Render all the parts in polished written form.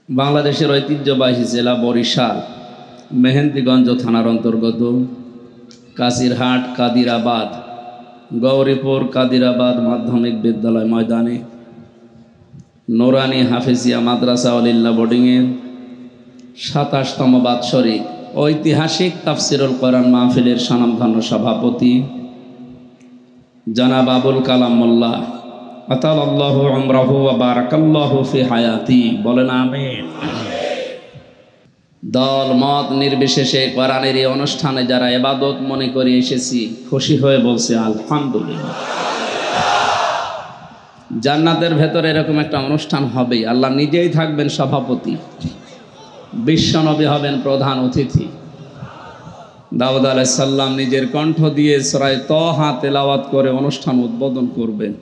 বাংলাদেশের ঐতিহ্যবাহী জেলা বরিশাল মেহেন্দিগঞ্জ থানার অন্তর্গত কাজিরহাট কাদিরাবাদ গৌরীপুর কাদিরাবাদ মাধ্যমিক বিদ্যালয় ময়দানে নোরানি হাফেজিয়া মাদ্রাসা আলিল্লাহ বোর্ডিংয়ের ২৭তম বাৎসরিক ঐতিহাসিক তাফসিরুল কোরআন মাহফিলের স্বনামধন্য সভাপতি জনাব আবুল কালাম মোল্লা আতালাল্লাহু উমরাহু ওয়া বারাকাল্লাহু ফি হায়াতি, বলেন আমিন। দল মত নির্বিশেষে কোরআনের এই অনুষ্ঠানে যারা ইবাদত মনে করে এসেছি, খুশি হয়ে বলছে আলহামদুলিল্লাহ। জান্নাতের ভেতরে এরকম একটা অনুষ্ঠান হবে, আল্লাহ নিজেই থাকবেন সভাপতি, বিশ্বনবী হবেন প্রধান অতিথি। দাউদ আলাইহিস সালাম নিজের কণ্ঠ দিয়ে সূরা তাহা তেলাওয়াত করে অনুষ্ঠান উদ্বোধন করবেন।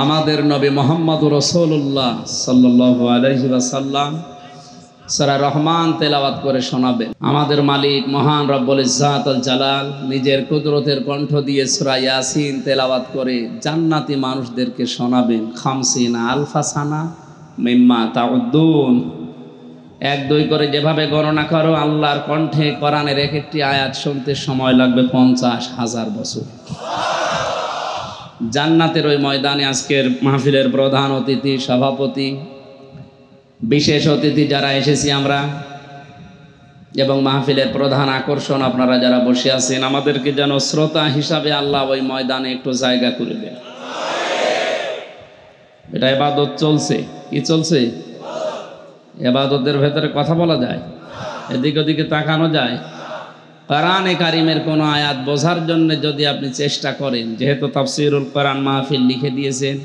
আমাদের নবী মুহাম্মদুর রাসূলুল্লাহ সাল্লাল্লাহু আলাইহি ওয়াসাল্লাম সূরা রহমান তেলাওয়াত করে শোনাবেন। আমাদের মালিক মহান রব্বুল ইজ্জাত ওয়াল জালাল নিজের কুদরতের কণ্ঠ দিয়ে সূরা ইয়াসিন তেলাওয়াত করে জান্নাতি মানুষদেরকে শোনাবেন। 50 আলফা সানা মিম্মা তাউদ্দুন, 1-2 করে যেভাবে গণনা করো, আল্লাহর কণ্ঠে কোরআনের এক একটি আয়াত শুনতে সময় লাগবে 50,000 বছর। জান্নাতের ওই ময়দানে আজকের মাহফিলের প্রধান অতিথি, সভাপতি, বিশেষ অতিথি যারা এসেছি আমরা, এবং মাহফিলের প্রধান আকর্ষণ আপনারা যারা বসে আছেন, আমাদেরকে যেন শ্রোতা হিসাবে আল্লাহ ওই ময়দানে একটু জায়গা করে দেন। এটা ইবাদত চলছে, কি চলছে? ইবাদতের ভেতরে কথা বলা যায়, এদিক ওদিকে তাকানো যায়। কোরআনে কারিমের কোনো আয়াত বোঝার জন্য যদি আপনি চেষ্টা করেন, যেহেতু তাফসিরুল কোরআন মাহফিল লিখে দিয়েছেন,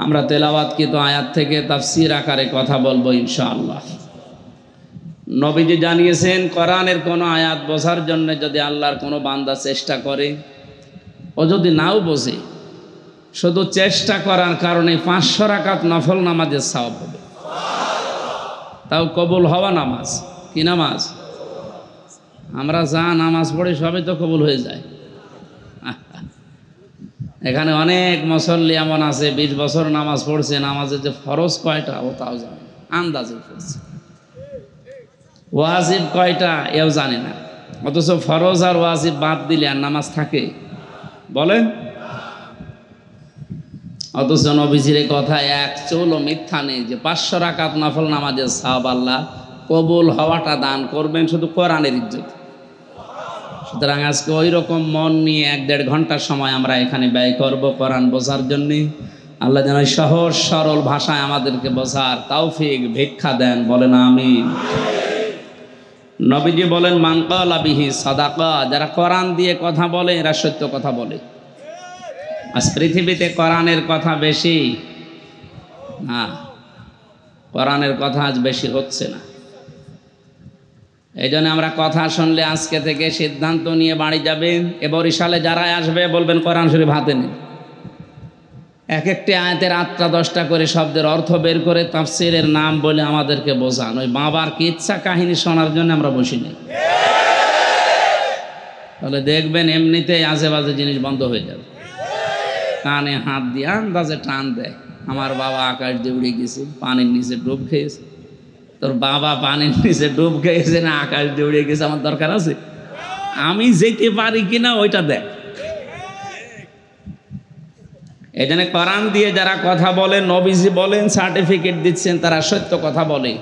আমরা তেলাওয়াতকৃত আয়াত থেকে তাফসির আকারে কথা বলবো ইনশাআল্লাহ। নবীজি জানিয়েছেন, কোরআনের কোনো আয়াত বোঝার জন্য যদি আল্লাহর কোনো বান্দা চেষ্টা করে, ও যদি নাও বোঝে, শুধু চেষ্টা করার কারণে 500 রাকাত নফল নামাজের সওয়াব হবে। তাও কবুল হওয়া নামাজ। কি নামাজ? আমরা যা নামাজ পড়ি সবই তো কবুল হয়ে যায়। এখানে অনেক মুসল্লি এমন আছে 20 বছর নামাজ পড়ছে, নামাজের যে ফরজ কয়টা ও তাও জানে, আন্দাজে পড়ছে। ওয়াজিব কয়টা এও জানে না, অথচ ফরজ আর ওয়াজিব বাদ দিলে আর নামাজ থাকে? বলেন। অথচ নবীজির কথা এক চুলও মিথ্যা নেই যে 500 রাকাত নফল নামাজের সওয়াব আল্লাহ কবুল হওয়াটা দান করবেন শুধু কোরআনের ইজ্জত। সুতরাং আজকে ওই রকম মন নিয়ে 1-1.5 ঘন্টার সময় আমরা এখানে ব্যয় করব কোরআন বোঝার জন্যে। আল্লাহ যেন সহজ সরল ভাষায় আমাদেরকে বোঝার তৌফিক ভিক্ষা দেন, বলেন আমিন। নবীজি বলেন, মান ক্বালা বিহি সাদাকা, যারা কোরআন দিয়ে কথা বলে এরা সত্য কথা বলে। আজ পৃথিবীতে কোরআনের কথা বেশি না, কোরআনের কথা আজ বেশি হচ্ছে না। এই জন্য আমরা কথা শুনলে আজকে থেকে সিদ্ধান্ত নিয়ে বাড়ি যাবেন। এ বরিশালে যারা আসবে বলবেন কোরআন শরীফ হাতে নেন, এক একটি আয়াতের 8টা 10টা করে শব্দের অর্থ বের করে তাফসিরের নাম বলে আমাদেরকে বোঝান। ওই বাবার কিচ্ছা কাহিনী শোনার জন্য আমরা বসি নাই। তাহলে দেখবেন এমনিতেই আজে বাজে জিনিস বন্ধ হয়ে যাবে। কানে হাত দিয়ে আন্দাজে টান দেয়, আমার বাবা আকাশ দিয়ে উড়ে গেছে, পানির নিচে ডুব খেয়েছে। তোর বাবা পানির নিচে ডুব খেয়েছে না আকাশ দিয়ে উড়ে গেছে, আমার দরকার আছে? আমি যেতে পারি কিনা ওইটা দেখ। এই জন্য কোরআন দিয়ে যারা কথা বলে, নবীজি বলেন সার্টিফিকেট দিচ্ছেন, তারা সত্য কথা বলে।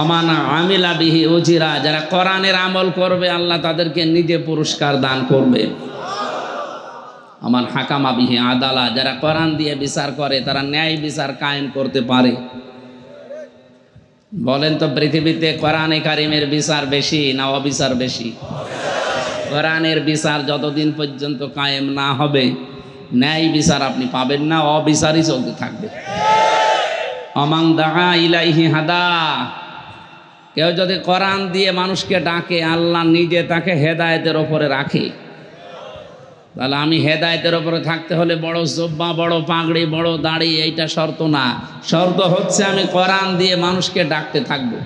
আমানা আমিলা বিহি উজিরা, যারা কোরআনের আমল করবে আল্লাহ তাদেরকে নিজে পুরস্কার দান করবে। আমার হাকামা বিহি আদালা, যারা কোরআন দিয়ে বিচার করে তারা ন্যায় বিচার কায়েম করতে পারে। বলেন তো পৃথিবীতে কোরআনে কারিমের বিচার বেশি না অবিচার বেশি? কোরআনের বিচার যতদিন পর্যন্ত কায়েম না হবে ন্যায় বিচার আপনি পাবেন না, অবিচারই চলতে থাকবে। আমান দাআ ইলাইহি হাদা, কেউ যদি কোরআন দিয়ে মানুষকে ডাকে আল্লাহ নিজে তাকে হেদায়েতের ওপরে রাখে। তাহলে আমি হেদায়েতের ওপরে থাকতে হলে বড় জুব্বা, বড় পাগড়ি, বড় দাড়ি এইটা শর্ত না। শর্ত হচ্ছে আমি কোরআন দিয়ে মানুষকে ডাকতে থাকবো।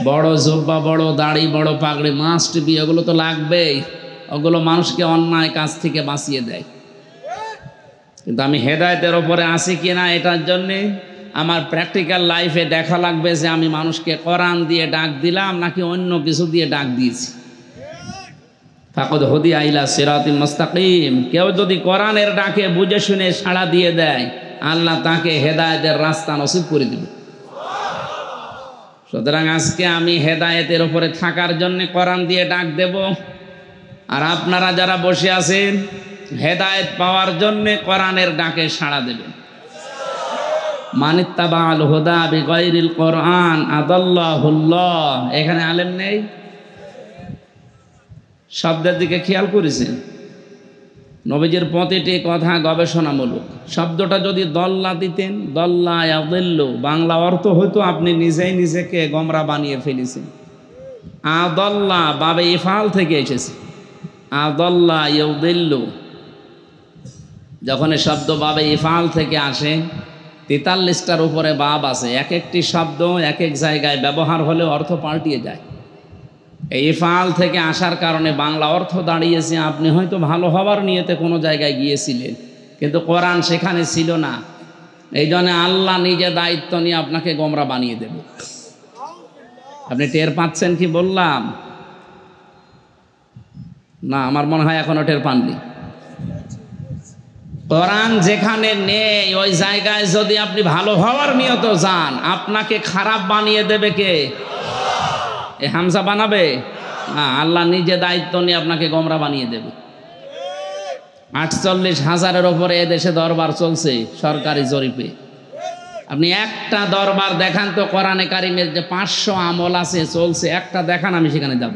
বড় জুব্বা, বড় দাড়ি, বড় পাগড়ি মাস্ট বি, ওগুলো তো লাগবেই। ওগুলো মানুষকে অন্যায় কাজ থেকে বাঁচিয়ে দেয়। কিন্তু আমি হেদায়েতের ওপরে আছি কিনা এটার জন্যে আমার প্র্যাকটিক্যাল লাইফে দেখা লাগবে যে আমি মানুষকে কোরআন দিয়ে ডাক দিলাম নাকি অন্য কিছু দিয়ে ডাক দিয়েছি। ফাকাদ হুদিয়া ইলা সিরাতিল মুস্তাকিম, কেউ যদি কোরআনের ডাকে বুঝে শুনে সাড়া দিয়ে দেয় আল্লাহ তাকে হেদায়েতের রাস্তা নসিব করে দিবে। সুতরাং আজকে আমি হেদায়েতের উপরে থাকার জন্য কোরআন দিয়ে ডাক দেব, আর আপনারা যারা বসে আছেন হেদায়েত পাওয়ার জন্য কোরআনের ডাকে সাড়া দেবেন। মানিত্তাবাল হুদা বিগাইরিল কোরআন আদাল্লাহুল্লাহ। এখানে আলেম নেই, শব্দের দিকে খেয়াল করেছেন? নবীজির প্রতিটি কথা গবেষণামূলক। শব্দটা যদি দল্লা দিতেন, দল্লা ইয়াদিল্লু, বাংলা অর্থ হয়তো আপনি নিজেই নিজেকে গোমরা বানিয়ে ফেলেছেন। আদাল্লা বাবে ইফাল থেকে এসেছে, আদাল্লা ইয়াদিল্লু। যখন এই শব্দ বাবে ইফাল থেকে আসে 43টার উপরে বাব আছে, এক একটি শব্দ এক এক জায়গায় ব্যবহার হলে অর্থ পাল্টিয়ে যায়। এই ইফাল থেকে আসার কারণে বাংলা অর্থ দাঁড়িয়েছে আপনি হয়তো ভালো হবার নিয়তে কোনো জায়গায় গিয়েছিলেন, কিন্তু কোরআন সেখানে ছিল না। এই জন্য আল্লাহ নিজে দায়িত্ব নিয়ে আপনাকে গোমরা বানিয়ে দেবে। আপনি টের পাচ্ছেন কি বললাম? না, আমার মনে হয় এখনো টের পাননি। কোরআন যেখানে নেই ওই জায়গায় যদি আপনি ভালো হওয়ার নিয়ত যান আপনাকে খারাপ বানিয়ে দেবে কে? এ হামজা বানাবে না, আল্লাহ নিজে দায়িত্ব নিয়ে আপনাকে গোমরা বানিয়ে দেবে। 48,000-এর ওপরে এদেশে দরবার চলছে সরকারি জরিপে। আপনি একটা দরবার দেখান তো কোরআনে কারিমের যে 500 আমল আছে চলছে, একটা দেখান, আমি সেখানে যাব।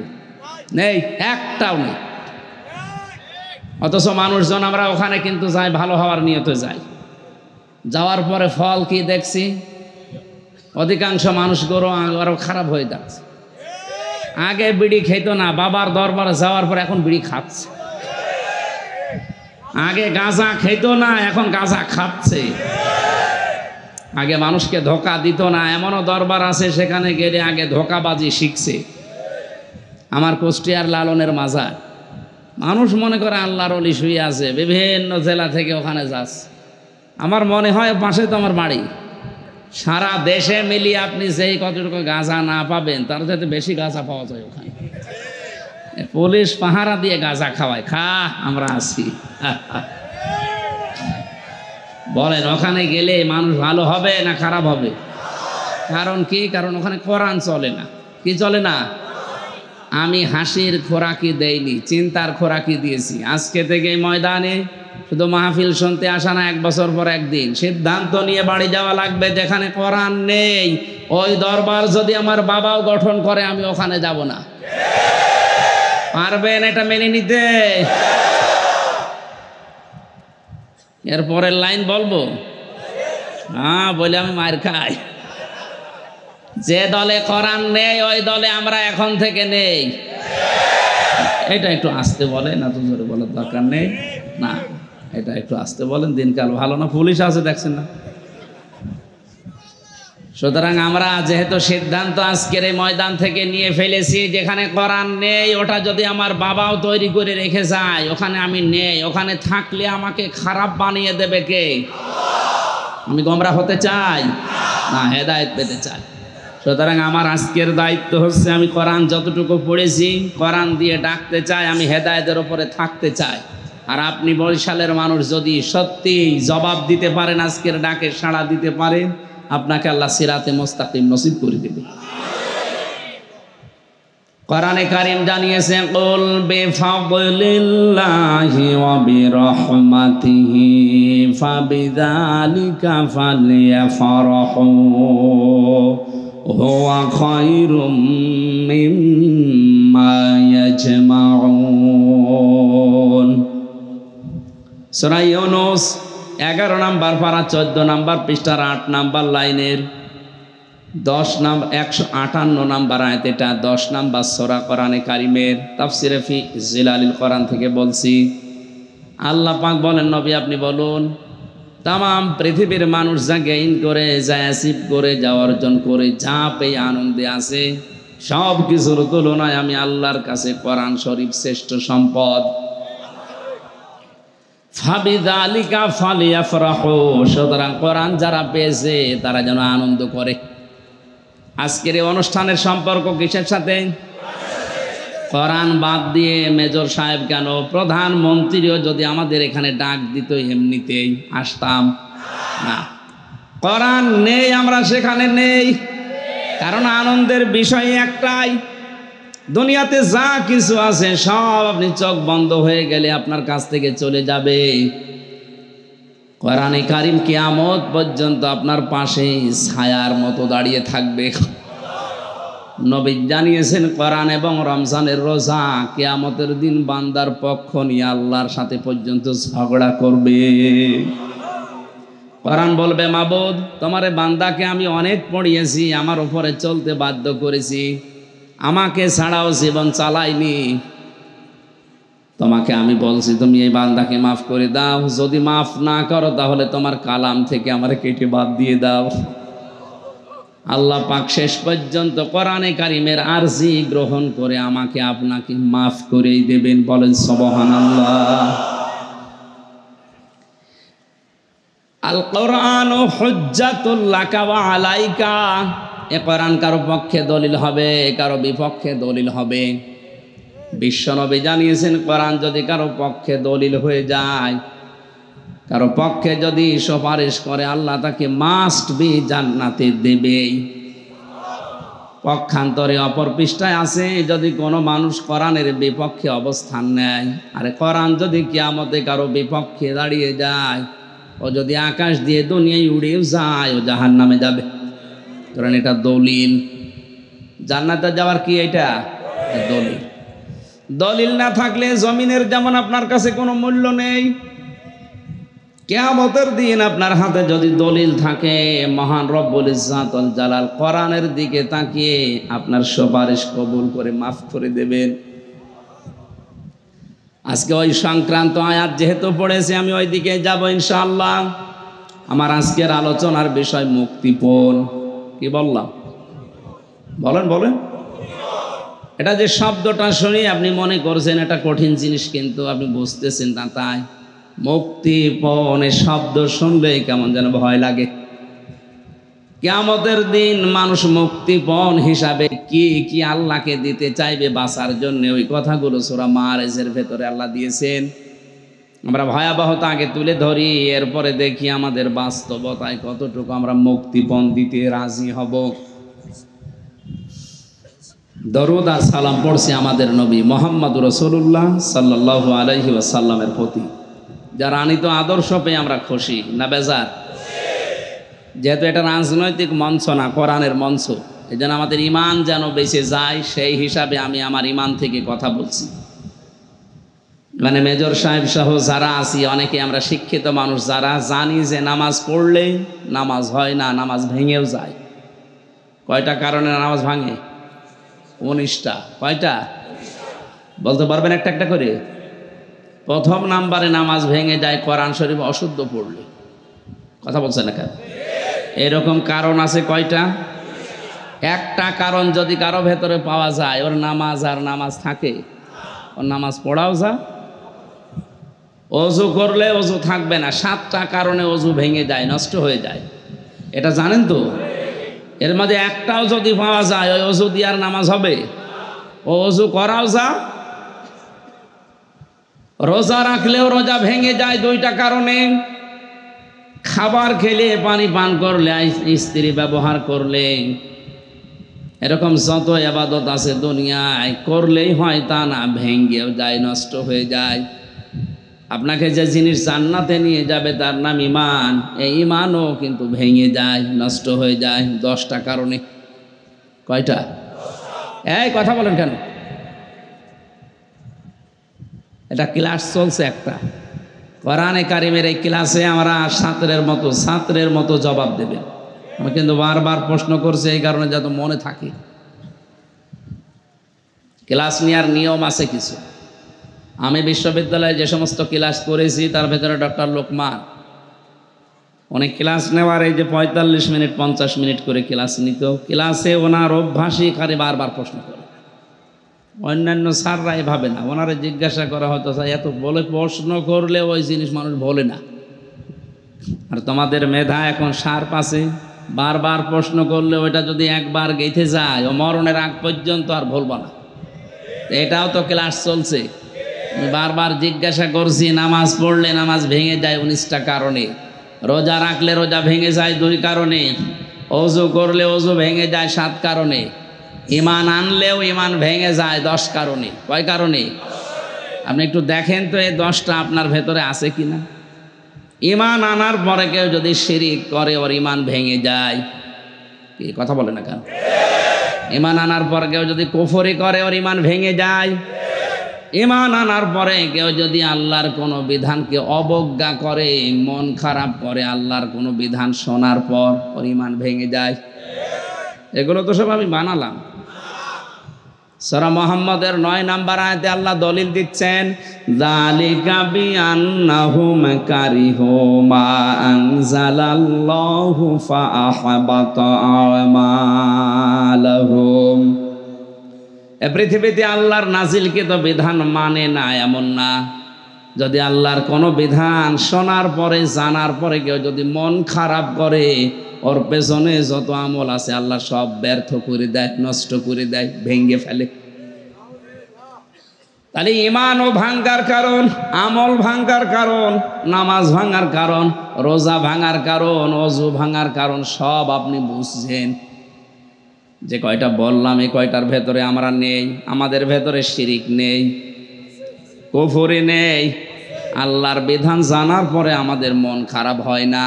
নেই, একটাও নেই। অথচ মানুষজন আমরা ওখানে কিন্তু যাই ভালো হওয়ার নিয়তে যাই। যাওয়ার পরে ফল কি দেখছি? অধিকাংশ মানুষগুলো আরো খারাপ হয়ে যাচ্ছে। আগে বিড়ি খেত না, বাবার দরবারে যাওয়ার পর এখন বিড়ি খাচ্ছে। আগে গাঁজা খেত না, এখন গাঁজা খাচ্ছে। আগে মানুষকে ধোঁকা দিত না, এমনও দরবার আছে সেখানে গেলে আগে ধোঁকাবাজি শিখছে। আমার কুষ্টিয়ার লালনের মাজার, মানুষ মনে করে আল্লাহর ওলি শুয়ে আছে, বিভিন্ন জেলা থেকে ওখানে যাচ্ছে। আমার মনে হয় পাশে তো আমার বাড়ি। সারা দেশে মিলিয়ে আপনি যেই কতটুকু গাঁজা না পাবেন তার যাতে বেশি গাঁজা পাওয়া যায় ওখানে। পুলিশ পাহারা দিয়ে গাঁজা খাওয়ায়, খা আমরা আছি। বলেন ওখানে গেলে মানুষ ভালো হবে না খারাপ হবে? কারণ কি? কারণ ওখানে কোরআন চলে না। কি চলে না? আমি হাসির খোরাকি দেইনি, চিন্তার খোরাকি দিয়েছি। আজকে থেকে ময়দানে শুধু মাহফিল শুনতে আসা না, 1 বছর পর একদিন সিদ্ধান্ত নিয়ে বাড়ি যাওয়া লাগবে। যেখানে কোরআন নেই ওই দরবার যদি আমার বাবাও গঠন করে আমি ওখানে যাব না। পারবেন এটা মেনে নিতে? এরপরের লাইন বলবো? হ্যাঁ, বলে আমি মার খাই। যে দলে কোরআন নেই ওই দলে আমরা এখন থেকে নেই। এটা একটু আস্তে বলেন, এত জোরে বলার দরকার নেই। না, এটা একটু আস্তে বলেন, দিনকাল ভালো না, পুলিশ আছে দেখছেন না। সুতরাং আমরা যেহেতু সিদ্ধান্ত আজকের এই ময়দান থেকে নিয়ে ফেলেছি, যেখানে কোরআন নেই ওটা যদি আমার বাবাও তৈরি করে রেখে যায় ওখানে আমি নেই, ওখানে থাকলে আমাকে খারাপ বানিয়ে দেবে কে? আমি গোমরা হতে চাই না, হেদায়েত পেতে চাই। সুতরাং আমার আজকের দায়িত্ব হচ্ছে আমি কোরআন যতটুকু পড়েছি কোরআন দিয়ে ডাকতে চাই, আমি হেদায়েতের উপরে থাকতে চাই। আর আপনি বরিশালের মানুষ যদি সত্যি জবাব দিতে পারেন, আজকের ডাকে সাড়া দিতে পারেন, আপনাকে আল্লাহ সিরাতে মুস্তাকিম নসিব করে দেবে। কোরআনে কারীম জানিয়েছে, কুল বিফাদলিল্লাহি ওয়া বিরহমাতিহি ফাবিযালিকা ফালইফরাহু হুয়া খায়রুম মিম্মা ইয়াজমাউন। সূরা ইউনূস 11 নম্বর পারা 14 নম্বর পৃষ্ঠার 8 নম্বর লাইনের 158 নম্বর আয়াত। এটা 10 নম্বর সূরা কোরআনে কারীমের তাফসিরে ফি জিলালিল কোরআন থেকে বলছি। আল্লাহ পাক বলেন, নবী আপনি বলুন, তাম পৃথিবীর মানুষ যা গেইন করে, যা অ্যাচিভ করে, যা অর্জন করে, যা পেয়ে আনন্দে আছে, সব কিছুর তুলনায় আমি আল্লাহর কাছে কোরআন শরীফ শ্রেষ্ঠ সম্পদ। ফাবিযালিকা ফালিয়াফরাহু, সুতরাং কোরআন যারা পেয়েছে তারা যেন আনন্দ করে। আজকের এই অনুষ্ঠানের সম্পর্ক কিসের সাথে? কোরআন বাদ দিয়ে মেজর সাহেব কেন, প্রধানমন্ত্রীও যদি আমাদের এখানে ডাক দিত এমনিতেই আসতাম না। কোরআন নেই, আমরা সেখানে নেই, কারণ আনন্দের বিষয় একটাই, দুনিয়াতে যা কিছু আছে সব আপনি চোখ বন্ধ হয়ে গেলে আপনার কাছ থেকে চলে যাবে। কোরআনে কারিম কিয়ামত পর্যন্ত আপনার পাশে ছায়ার মতো দাঁড়িয়ে থাকবে। নবী জানিয়েছেন কোরআন এবং রমজানের রোজা কিয়ামতের দিন বান্দার পক্ষ নিয়ে আল্লাহর সাথে পর্যন্ত ঝগড়া করবে। কোরআন বলবে, মাবুদ তোমারে বান্দাকে আমি অনেক পড়িয়েছি, আমার উপরে চলতে বাধ্য করেছি, আমাকে ছাড়াও জীবন চালাইনি, তোমাকে আমি বলছি তুমি এই বান্দাকে মাফ করে দাও, যদি মাফ না করো তাহলে তোমার কালাম থেকে আমার কেটে বাদ দিয়ে দাও। আল্লাহ পাক শেষ পর্যন্ত কোরআনে কারিমের আরজি গ্রহণ করে আমাকে আপনাকে মাফ করেই দেবেন। বলেন সুবহানাল্লাহ। আল কোরআনু হুজ্জাতুল লাকা ওয়া আলাইকা, এ কোরআন কারো পক্ষে দলিল হবে, কারো বিপক্ষে দলিল হবে। বিশ্বনবী জানিয়েছেন কোরআন যদি কারো পক্ষে দলিল হয়ে যায়, কারো পক্ষে যদি সুপারিশ করে, আল্লাহ তাকে মাস্ট বি জান্নাতে দেবেই। পক্ষান্তরে অপর পৃষ্ঠায় আছে, যদি কোনো মানুষ কোরআনের বিপক্ষে অবস্থান নেয়, আরে কোরআন যদি কিয়ামতে কারো বিপক্ষে দাঁড়িয়ে যায়, ও যদি আকাশ দিয়ে দুনিয়ায় উড়েও যায়, ও জাহান্নামে যাবে। কারণ এটা দলিল। জান্নাতে যাওয়ার কি এটা দলিল। দলিল না থাকলে জমিনের যেমন আপনার কাছে কোনো মূল্য নেই, কিয়ামতের দিন আপনার হাতে যদি দলিল থাকে, মহান রব্বুল ইজ্জাত ওয়াল জালাল কোরআনের দিকে তাকিয়ে আপনার সুপারিশ কবুল করে মাফ করে দেবেন। আজকে ওই সংক্রান্ত আয়াত যেহেতু পড়েছে, আমি ওই দিকে যাব ইনশাআল্লাহ। আমার আজকের আলোচনার বিষয় মুক্তিপণ। কি বললাম? বলেন বলেন। এটা যে শব্দটা শুনি আপনি মনে করছেন এটা কঠিন জিনিস, কিন্তু আপনি বুঝতেছেন না তাই। মুক্তিপণ এ শব্দ শুনলেই কেমন যেন ভয় লাগে। কিয়ামতের দিন মানুষ মুক্তিপণ হিসাবে কি কি আল্লাহকে দিতে চাইবে বাঁচার জন্য, ওই কথাগুলো সূরা মাআরিজের ভেতরে আল্লাহ দিয়েছেন। আমরা ভয়াবহতা আগে তুলে ধরি, এরপরে দেখি আমাদের বাস্তবতায় কতটুকু আমরা মুক্তিপণ দিতে রাজি হব। দরুদ আর সালাম পড়ছি আমাদের নবী মুহাম্মদুর রাসূলুল্লাহ সাল্লাল্লাহু আলাইহি ওয়াসাল্লামের প্রতি, যার আনিত আদর্শ পেয়ে আমরা খুশি না বেজার? যেহেতু এটা রাজনৈতিক মঞ্চ না, কোরআনের মঞ্চ, এই জন্য আমাদের ইমান যেন বেঁচে যায়, সেই হিসাবে আমি আমার ইমান থেকে কথা বলছি। মানে মেজর সাহেব সহ যারা আছি, অনেকে আমরা শিক্ষিত মানুষ, যারা জানি যে নামাজ পড়লে নামাজ হয় না, নামাজ ভেঙেও যায়। কয়টা কারণে নামাজ ভাঙে? 19টা। কয়টা বলতে পারবেন একটা একটা করে? প্রথম নাম্বারে নামাজ ভেঙে যায় কোরআন শরীফ অশুদ্ধ পড়লে। কথা বলছেন না কেন? এরকম কারণ আছে কয়টা? একটা কারণ যদি কারো ভেতরে পাওয়া যায়, ওর নামাজ আর নামাজ থাকে, ওর নামাজ পড়াও যা, অজু করলে অজু থাকবে না। 7টা কারণে অজু ভেঙে যায়, নষ্ট হয়ে যায়, এটা জানেন তো? এর মধ্যে একটাও যদি পাওয়া যায়, ওই অজু দিয়ে আর নামাজ হবে? ও অজু করাও যা। রোজা রাখলেও রোজা ভেঙে যায় 2টা কারণে। খাবার খেলে, পানি পান করলে, স্ত্রী ব্যবহার করলে, এরকম যত ইবাদত আছে দুনিয়ায়, করলেই হয় তা না, ভেঙেও যায়, নষ্ট হয়ে যায়। আপনাকে যে জিনিস জান্নাতে নিয়ে যাবে তার নাম ঈমান, এই ঈমানও কিন্তু ভেঙে যায়, নষ্ট হয়ে যায় 10টা কারণে। কয়টা? এই কথা বলেন কেন? এটা ক্লাস চলছে একটা, কোরআনে কারিমের এই ক্লাসে আমরা ছাত্রের মতো জবাব দেবেন। আমি কিন্তু বারবার প্রশ্ন করছি এই কারণে যাতে মনে থাকে। ক্লাস নেওয়ার নিয়ম আছে কিছু। আমি বিশ্ববিদ্যালয়ে যে সমস্ত ক্লাস করেছি তার ভেতরে ডক্টর লোকমান, উনি ক্লাস নেওয়ার এই যে 45 মিনিট 50 মিনিট করে ক্লাস নিত, ক্লাসে ওনার অভ্যাসই খালি বারবার প্রশ্ন করে। অন্যান্য স্যাররাই ভাবে না, ওনারা জিজ্ঞাসা করা হয়তো এত বলে প্রশ্ন করলে ওই জিনিস মানুষ বলে না। আর তোমাদের মেধা এখন শার্প আছে, বারবার প্রশ্ন করলে ওইটা যদি একবার গেঁথে যায় ও মরণের আগ পর্যন্ত আর ভুলব না। এটাও তো ক্লাস চলছে, আমি বারবার জিজ্ঞাসা করছি। নামাজ পড়লে নামাজ ভেঙে যায় 19টা কারণে, রোজা রাখলে রোজা ভেঙে যায় 2 কারণে, অজু করলে অজু ভেঙে যায় 7 কারণে, ইমান আনলেও ইমান ভেঙে যায় 10 কারণে। কয় কারণে? আপনি একটু দেখেন তো এই 10টা আপনার ভেতরে আছে কিনা। ইমান আনার পরে কেউ যদি শিরিক করে ওর ইমান ভেঙে যায়, কি কথা বলে না কেন? ইমান আনার পর কেউ যদি কুফরি করে ওর ইমান ভেঙে যায়। ইমান আনার পরে কেউ যদি আল্লাহর কোনো বিধানকে অবজ্ঞা করে, মন খারাপ করে, আল্লাহর কোনো বিধান শোনার পর ওর ইমান ভেঙে যায়। এগুলো তো সব আমি বানালাম। সূরা মুহাম্মদের 9 নম্বর আয়াতে আল্লাহ দলিল দিচ্ছেন, যালিকা বিআন্নাহুম কারিহু মা আনজালাল্লাহু ফাআহবাতা আমালাহুম। এ পৃথিবীতে আল্লাহর নাজিলকৃত বিধান মানে না এমন না। যদি আল্লাহর কোনো বিধান শোনার পরে জানার পরে কেউ যদি মন খারাপ করে, ওর পেছনে যত আমল আছে আল্লাহ সব ব্যর্থ করে দেয়, নষ্ট করে দেয়, ভেঙে ফেলে। তাহলে ইমানও ভাঙার কারণ, আমল ভাঙার কারণ, নামাজ ভাঙার কারণ, রোজা ভাঙার কারণ, অজু ভাঙার কারণ সব আপনি বুঝছেন। যে কয়টা বললাম এই কয়টার ভেতরে আমরা নেই। আমাদের ভেতরে শিরিক নেই, কুফরি নেই। আল্লাহর বিধান জানার পরে আমাদের মন খারাপ হয় না।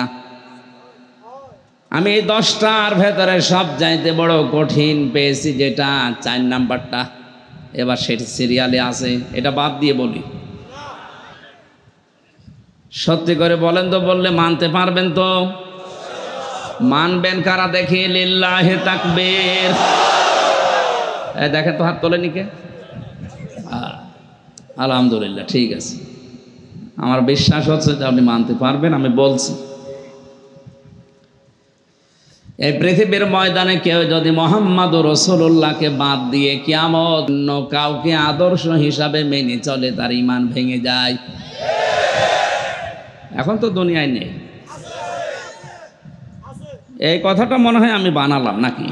আমি এই 10টার ভেতরে সব চাইতে বড় কঠিন পেয়েছি যেটা 4 নাম্বারটা, এবার সেটি সিরিয়ালে আছে, এটা বাদ দিয়ে বলি। সত্যি করে বলেন তো, বললে মানতে পারবেন তো? মানবেন কারা দেখি? লিল্লাহি তাকবীর। দেখেন তো হাত তোলেনি কে? আলহামদুলিল্লাহ, ঠিক আছে। আমার বিশ্বাস হচ্ছে যে আপনি মানতে পারবেন। আমি বলছি, এই পৃথিবীর ময়দানে কেউ যদি মুহাম্মদুর রাসূলুল্লাহকে বাদ দিয়ে কিয়ামত অন্য কাউকে আদর্শ হিসাবে মেনে চলে, তার ঈমান ভেঙে যায়। এখন তো দুনিয়ায় নেই। এই কথাটা মনে হয় আমি বানালাম নাকি?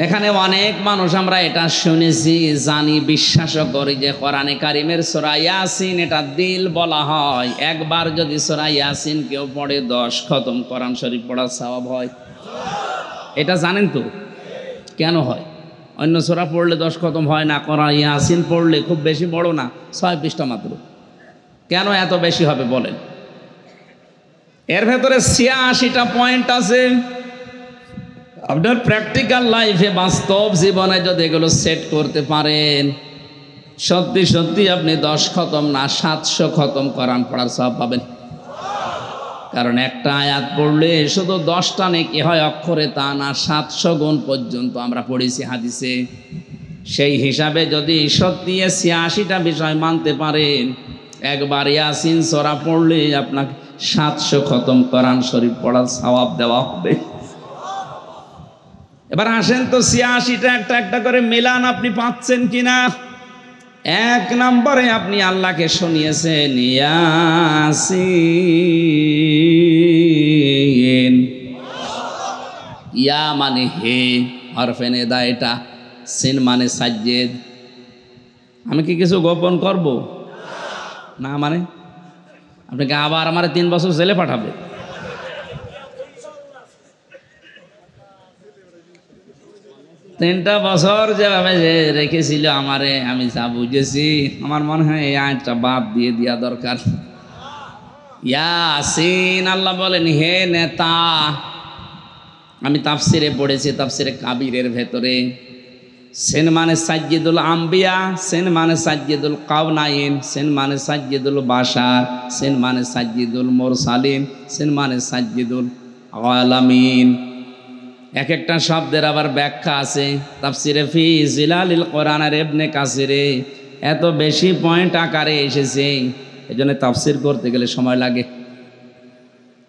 এখানে অনেক মানুষ আমরা এটা শুনেছি, জানি, বিশ্বাসও করি যে কোরআনে কারিমের সূরা ইয়াসিন এটা দিল বলা হয়। একবার যদি সূরা ইয়াসিন কেউ পড়ে 10 খতম কোরআন শরীফ পড়ার সওয়াব হয়। এটা জানেন তো কেন হয়? অন্য সূরা পড়লে 10 খতম হয় না, কোরআন ইয়াসিন পড়লে খুব বেশি বড় না, 6 পৃষ্ঠা মাত্র। কেন এত বেশি হবে বলেন? এর ভেতরে 86টা পয়েন্ট আছে। আপনার প্র্যাকটিক্যাল লাইফে, বাস্তব জীবনে যদি এগুলো সেট করতে পারেন, সত্যি সত্যি আপনি 10 খতম না 700 খতম কোরআন পড়ার সওয়াব পাবেন। কারণ একটা আয়াত পড়লে শুধু 10টা নেকি হয় অক্ষরে তা না, 700 গুণ পর্যন্ত আমরা পড়েছি হাদিসে। সেই হিসাবে যদি সত্যি 86টা বিষয় মানতে পারেন, একবার ইয়াসিন সূরা পড়লে আপনাকে 700 খতম কোরআন শরীফ পড়ার সওয়াব দেওয়া হবে। এবার আসেন তো 86টা একটা একটা করে মিলান, আপনি পাচ্ছেন কিনা। 1 নম্বরে আপনি আল্লাহকে শুনিয়েছেন ইয়াসিন। ইয়া মানে হে, হরফে নেদা এটা, সিন মানে সাজ্জেদ। আমি কি কিছু গোপন করব না? মানে আপনাকে আবার আমার 3 বছর জেলে পাঠাবে। তিনটা বছর যেভাবে রেখেছিল আমারে, আমি যা বুঝেছি, আমার মনে হয় এই আয়াতটা বাদ দিয়ে দেওয়া দরকার। ইয়াসিন, আল্লাহ বলেন হে নেতা। আমি তাফসিরে পড়েছি, তাফসিরে কাবিরের ভেতরে সেন মানে সাজ্জিদুল আম্বিয়া, সেন মানে সাজ্জিদুল কাওনাইন, সেন মানে সাজ্জিদুল বাশার, সেন মানে সাজ্জিদুল মুরসালিন, সেন মানে সাজ্জিদুল আলামিন। এক একটা শব্দের আবার ব্যাখ্যা আছে। তাফসিরে ফি জিলালিল কোরআন আর ইবনে কাসিরে এত বেশি পয়েন্ট আকারে এসেছে, এজন্য তাফসির করতে গেলে সময় লাগে।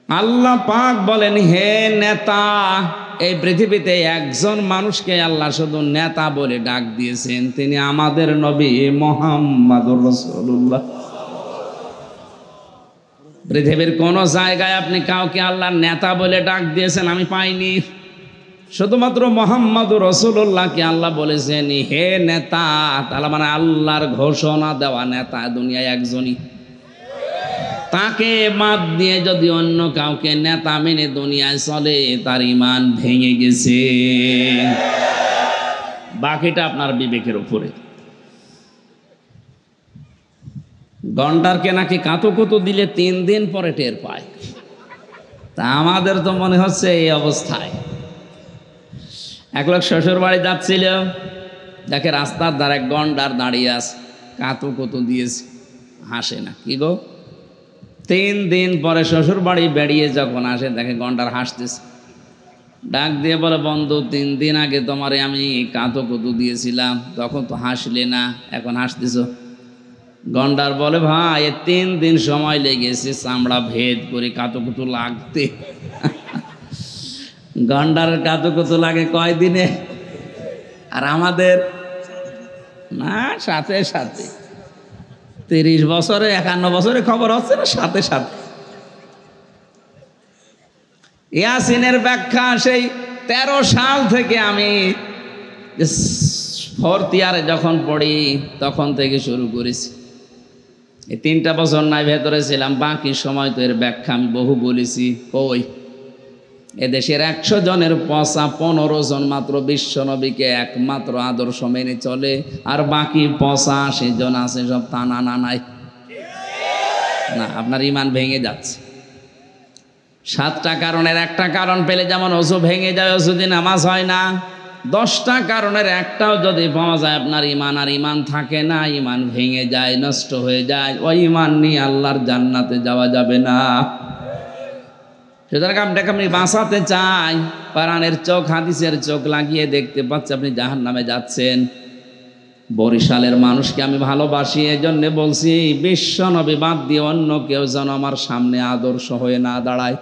আল্লাহ পাক বলেন হে নেতা, এই পৃথিবীতে একজন মানুষকে আল্লাহ শুধু নেতা বলে ডাক দিয়েছেন, তিনি আমাদের নবী মুহাম্মদুর রাসূলুল্লাহ। পৃথিবীর কোন জায়গায় আপনি কাউকে আল্লাহর নেতা বলে ডাক দিয়েছেন আমি পাইনি। শুধুমাত্র মুহাম্মদুর রাসূলুল্লাহকে আল্লাহ বলেছেন হে নেতা, তাহলে মানে আল্লাহর ঘোষণা দেওয়া নেতা দুনিয়ায় একজনই। তাকে বাদ দিয়ে যদি অন্য কাউকে নেতা মেনে দুনিয়ায় চলে, তার ঈমান ভেঙে গেছে। বাকিটা আপনার বিবেকের উপরে। গন্ডারকে নাকি কাতুকুতু দিলে 3 দিন পরে টের পায়, তা আমাদের তো মনে হচ্ছে এই অবস্থায়। এক লোক শ্বশুর বাড়ি যাচ্ছিল, দেখে রাস্তার ধারে এক গন্ডার দাঁড়িয়ে আছে, কাতুকুতু দিয়েছে, হাসে না। কি গো? 3 দিন পরে শ্বশুর বাড়ি বেরিয়ে যখন আসে, দেখে গন্ডার হাসতেছে। ডাক দিয়ে বলে, বন্ধু 3 দিন আগে তোমারে আমি কাতুকুতু দিয়েছিলাম, তখন তো হাসলে না, এখন হাসতেছ। গন্ডার বলে, ভাই 3 দিন সময় লেগেছে চামড়া ভেদ করে কাতুকুতু লাগতে। গন্ডারের কাতুকুতু লাগে কয়দিনে, আর আমাদের না সাথে সাথে। 30 বছরে 51 বছরে খবর হচ্ছে না, সাথে সাথে। ইয়াসিনের ব্যাখ্যা সেই 13 সাল থেকে আমি 4th ইয়ারে যখন পড়ি তখন থেকে শুরু করেছি। এই 3টা বছর নাই ভেতরে ছিলাম, বাকি সময় তো এর ব্যাখ্যা আমি বহু বলেছি। কই এদেশের 100 জনের 15 জন মাত্র বিশ্ব নবীকে একমাত্র আদর্শ মেনে চলে, আর বাকি 85 জন আছে সব টানা নানাই। না, আপনার ঈমান ভেঙে যাচ্ছে। 7টা কারণের একটা কারণ পেলে যেমন ওযু ভেঙে যায়, ওযু দিয়ে নামাজ হয় না, 10টা কারণের একটাও যদি পাওয়া যায় আপনার ঈমান আর ঈমান থাকে না, ঈমান ভেঙে যায়, নষ্ট হয়ে যায়। ওই ঈমান নিয়ে আল্লাহর জান্নাতে যাওয়া যাবে না। সুতরাং আপনাকে আপনি বাঁচাতে চাই, কোরআনের চোখ হাদিসের চোখ লাগিয়ে দেখতে পাচ্ছি আপনি জাহান্নামে যাচ্ছেন। বরিশালের মানুষকে আমি ভালোবাসি, এজন্য বলছি বিশ্ব নবী বাদ দিয়ে অন্য কেউ যেন আমার সামনে আদর্শ হয়ে না দাঁড়ায়।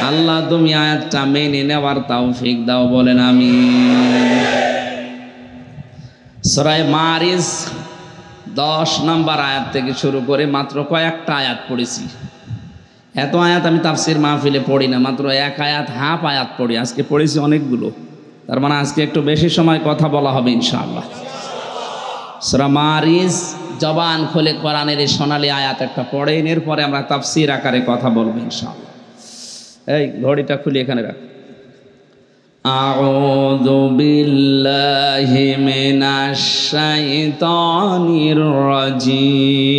আল্লাহ তুমি আয়াতটা মেনে নেওয়ার তৌফিক দাও, বলেন আমিন। সূরা মারিজ 10 নম্বর আয়াত থেকে শুরু করে মাত্র কয়েকটা আয়াত পড়েছি। এত আয়াত আমি তাফসির মাহফিলে পড়ি না, মাত্র 1 আয়াত হাফ আয়াত পড়ি। আজকে পড়েছি অনেকগুলো, তার মানে আজকে একটু বেশি সময় কথা বলা হবে ইনশাআল্লাহ। সূরা মারিজ জবান খুলে কোরআনের এই সোনালী আয়াত একটা পড়েন, এরপরে আমরা তাফসির আকারে কথা বলবো ইনশাআল্লাহ। এই ঘড়িটা খুলে এখানে রাখ। আউযু বিল্লাহি মিনাশ শাইতানির রাজিম।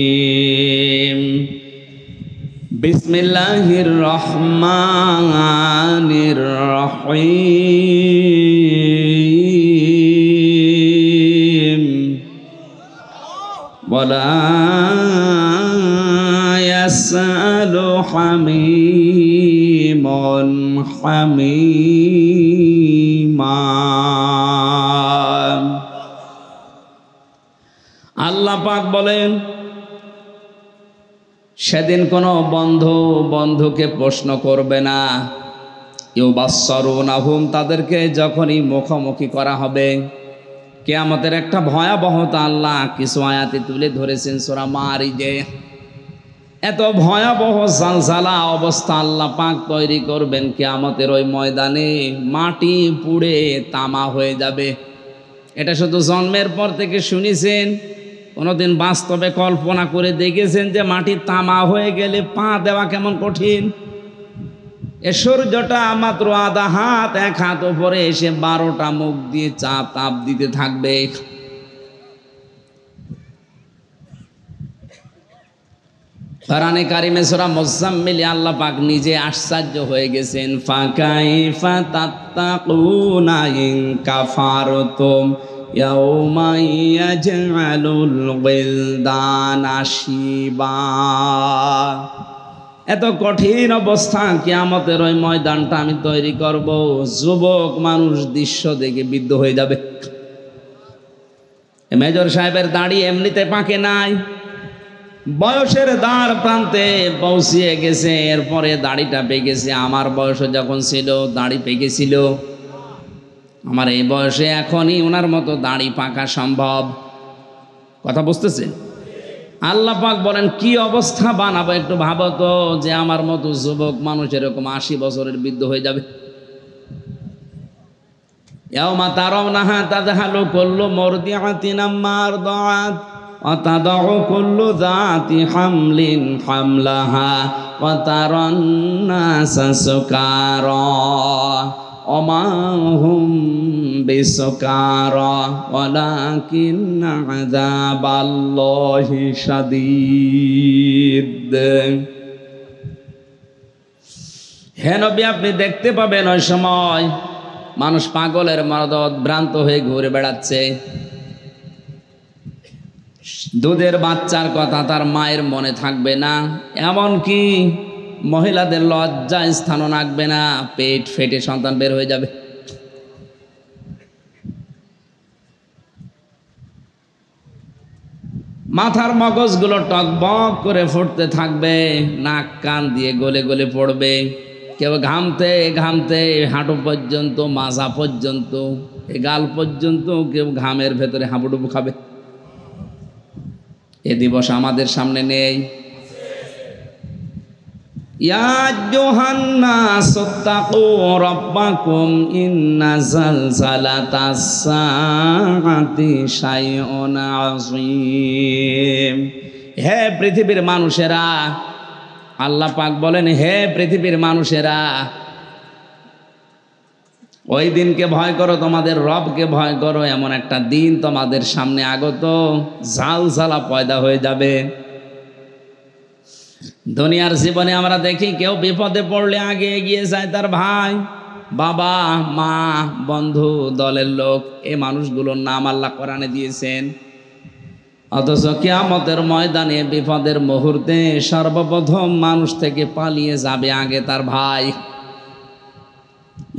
বিসমিল্লাহির রহমানির রহিম। ওয়ালা ইয়াসআলু হামিমুন হামিমা। আল্লাহ পাক বলেন, সেদিন কোনো বন্ধু বন্ধুকে প্রশ্ন করবে না। ইউবাসসারুনাহুম, তাদেরকে যখনই মুখোমুখি করা হবে। কিয়ামতের একটা ভয়াবহতা আল্লাহ কিছু আয়াতে তুলে ধরেছেন সূরা মারিজে। এত ভয়াবহ জালজালা অবস্থা আল্লাহ পাক তৈরি করবেন কিয়ামতের ওই ময়দানে, মাটি পুড়ে তামা হয়ে যাবে। এটা শুধু জন্মের পর থেকে শুনেছেন, কোনোদিন বাস্তবে কল্পনা করে দেখেছেন যে মাটি তামা হয়ে গেলে পা দেওয়া কেমন কঠিন? এ সূর্যটা মাত্র আধা হাত 1 হাত উপরে এসে 12টা মুখ দিয়ে তাপ দিতে থাকবে। কোরআনে কারিমে সূরা মুজাম্মিলে আল্লাহ পাক নিজে আশ্চর্য হয়ে গেছেন। ফাকাইফা তাত্তাকুনা ইন কাফারতুম ইয়াউমা ইয়াজআলুল ওয়িলদানা শিবা। এত কঠিন অবস্থা, কিয়ামতের ওই ময়দানটা আমি তৈরি করব, যুবক মানুষ দৃশ্য দেখে বিদ্ধ হয়ে যাবে। মেজর সাহেবের দাড়ি এমনিতে পাকে নাই, বয়সের দ্বার প্রান্তে পৌঁছিয়ে গেছে, এরপরে দাড়িটা পেকেছে। আমার বয়স যখন ছিল দাড়ি পেকেছিল, আমার এই বয়সে এখনই ওনার মতো দাড়ি পাকা সম্ভব। কথা বুঝতেছে? আল্লাহ পাক বলেন কি অবস্থা বানাবো একটু ভাবো তো, যে আমার মতো যুবক মানুষ এরকম 80 বছরের বৃদ্ধ হয়ে যাবে। ইয়াউমা তারাউনাহা তাযহালু কুল্লু মুরদিআতিন আম্মা আরদাআত ওয়া তাদাউ কুল্লু যাতি হামলিন হামলাহা ওয়া তারান নাসা সুকারা ওয়া মা হুম বিসুকারা ওয়ালাকিন্না আযাবাল্লাহি শাদীদ। হে নবী, আপনি দেখতে পাবেন ওই সময় মানুষ পাগলের মতো ভ্রান্ত হয়ে ঘুরে বেড়াচ্ছে। দুধের বাচ্চার কথা তার মায়ের মনে থাকবে না, এমনকি মহিলাদের লজ্জা স্থানও রাখবে না, পেট ফেটে সন্তান বের হয়ে যাবে। মাথার মগজগুলো টকবক করে ফুটতে থাকবে, নাক কান দিয়ে গলে গলে পড়বে। কেউ ঘামতে ঘামতে হাঁটু পর্যন্ত, মাজা পর্যন্ত, গাল পর্যন্ত কেউ ঘামের ভেতরে হাঁপুডুবু খাবে। এ দিবস আমাদের সামনে নেই। ইয়া আইয়ুহান নাসু তাকু রাব্বাকুম ইন্না যালযালাতাস সাআতি শাইউন আযীম। হে পৃথিবীর মানুষেরা, আল্লাহ পাক বলেন হে পৃথিবীর মানুষেরা, ওই দিনকে ভয় করো, তোমাদের রবকে ভয় করো। এমন একটা দিন তোমাদের সামনে আগত, ঝালঝালা পয়দা হয়ে যাবে। দুনিয়ার জীবনে আমরা দেখি কেউ বিপদে পড়লে আগে এগিয়ে যায় তার ভাই, বাবা, মা, বন্ধু, দলের লোক। এই মানুষগুলোর নাম আল্লাহ কোরআনে দিয়েছেন। অথচ কিয়ামতের ময়দানে বিপদের মুহূর্তে সর্বপ্রথম মানুষ থেকে পালিয়ে যাবে আগে তার ভাই।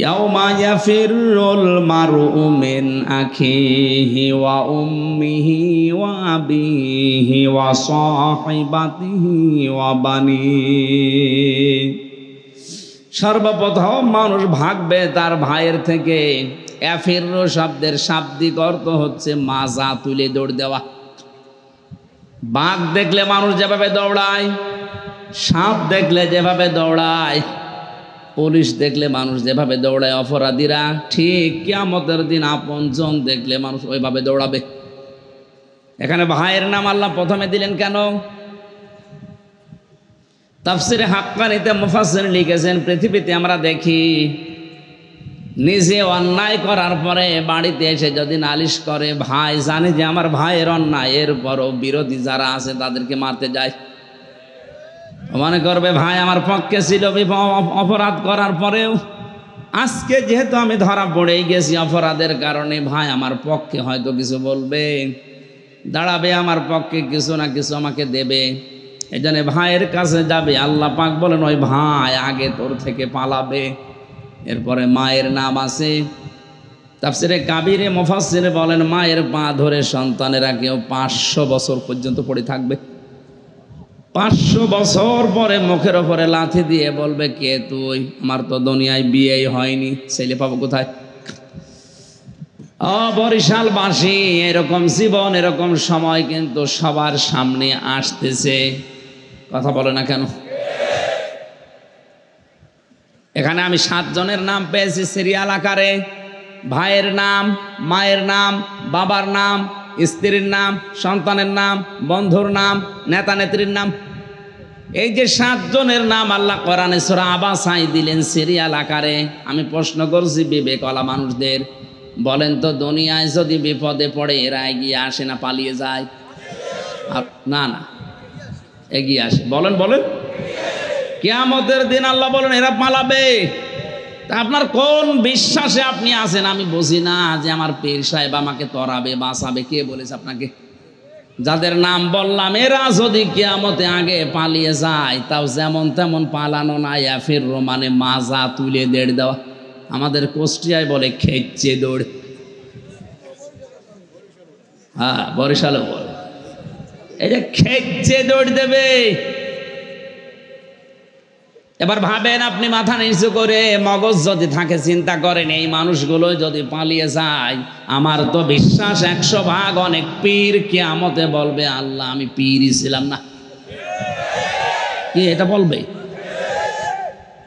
ইয়াউমা ইয়াফিরুল মারউ মিন আখিহি ওয়া উম্মিহি ওয়া আবিহি ওয়া সাহিবাতিহি ওয়া বানিহি। সর্বপ্রথম মানুষ ভাগবে তার ভাইয়ের থেকে। ইয়াফিরু শব্দের শাব্দিক অর্থ হচ্ছে মাজা তুলে দৌড় দেওয়া। বাঘ দেখলে মানুষ যেভাবে দৌড়ায়, সাপ দেখলে যেভাবে দৌড়ায়, পুলিশ দেখলে মানুষ যেভাবে দৌড়ায়, অপরাধীরা ঠিক কিয়ামতের দিন আপনজন দেখলে মানুষ ওইভাবে দৌড়াবে। এখানে ভাইয়ের নাম আল্লাহ প্রথমে দিলেন কেন? তাফসিরে হাক্কানিতে মুফাসসির লিখেছেন, পৃথিবীতে আমরা দেখি নিজে অন্যায় করার পরে বাড়িতে এসে যদি নালিশ করে, ভাই জানে যে আমার ভাইয়ের অন্যায়, এরপরও বিরোধী যারা আছে তাদেরকে মারতে যায়। মনে করবে ভাই আমার পক্ষে ছিল অপরাধ করার পরেও, আজকে যেহেতু আমি ধরা পড়েই গেছি অপরাধের কারণে, ভাই আমার পক্ষে হয়তো কিছু বলবে, দাঁড়াবে আমার পক্ষে, কিছু না কিছু আমাকে দেবে। এই জন্য ভাইয়ের কাছে যাবে। আল্লাহ পাক বলেন ওই ভাই আগে তোর থেকে পালাবে। এরপরে মায়ের নাম আছে। তাফসিরে কাবিরে মুফাসসিরে বলেন মায়ের পা ধরে সন্তানেরা কেউ 500 বছর পর্যন্ত পড়ে থাকবে। 500 বছর পরে মুখের ওপরে লাথি দিয়ে বলবে কে তুই? আমার তো দুনিয়ায় বিয়েই হয়নি, ছেলে পাবো কোথায়? বরিশালবাসী, এরকম জীবন, এরকম সময় কিন্তু সবার সামনে আসতেছে। কথা বলে না কেন? এখানে আমি 7 জনের নাম পেয়েছি সিরিয়াল আকারে। ভাইয়ের নাম, মায়ের নাম, বাবার নাম, স্ত্রীর নাম, সন্তানের নাম, বন্ধুর নাম, নেতা নেত্রীর নাম। এই যে 7 জনের নাম আল্লাহ কোরআনে সূরা আবাসায় দিলেন সিরিয়াল আকারে। আমি প্রশ্ন করছি বিবেকওয়ালা মানুষদের, বলেন তো দুনিয়ায় যদি বিপদে পড়ে এরা এগিয়ে আসে না পালিয়ে যায়? না না, এগিয়ে আসে। বলেন বলেন। কিয়ামতের দিন আল্লাহ বলেন এরা পালাবে। তা আপনার কোন বিশ্বাসে আপনি আছেন আমি বুঝি না যে আমার পীর সাহেব আমাকে তরাবে, বাঁচাবে? কে বলেছে আপনাকে? যাদের নাম বললাম এরা যদি কিয়ামতে আগে পালিয়ে যায়, তাও যেমন তেমন পালানো না, ইয়াফির মানে মাজা তুলে দেড় দেওয়া। আমাদের কুষ্টিয়ায় বলে খেচ্ছে দৌড়। হ্যাঁ, বরিশালে বলে। এই যে খেচ্ছে দৌড় দেবে। এবার ভাবেন আপনি মাথা নিচু করে, মগজ যদি থাকে চিন্তা করেন এই মানুষগুলো যদি পালিয়ে যায়, আমার তো বিশ্বাস 100 ভাগ অনেক পীর কিয়ামতে বলবে আল্লাহ আমি পীরই ছিলাম না। কি এটা বলবে?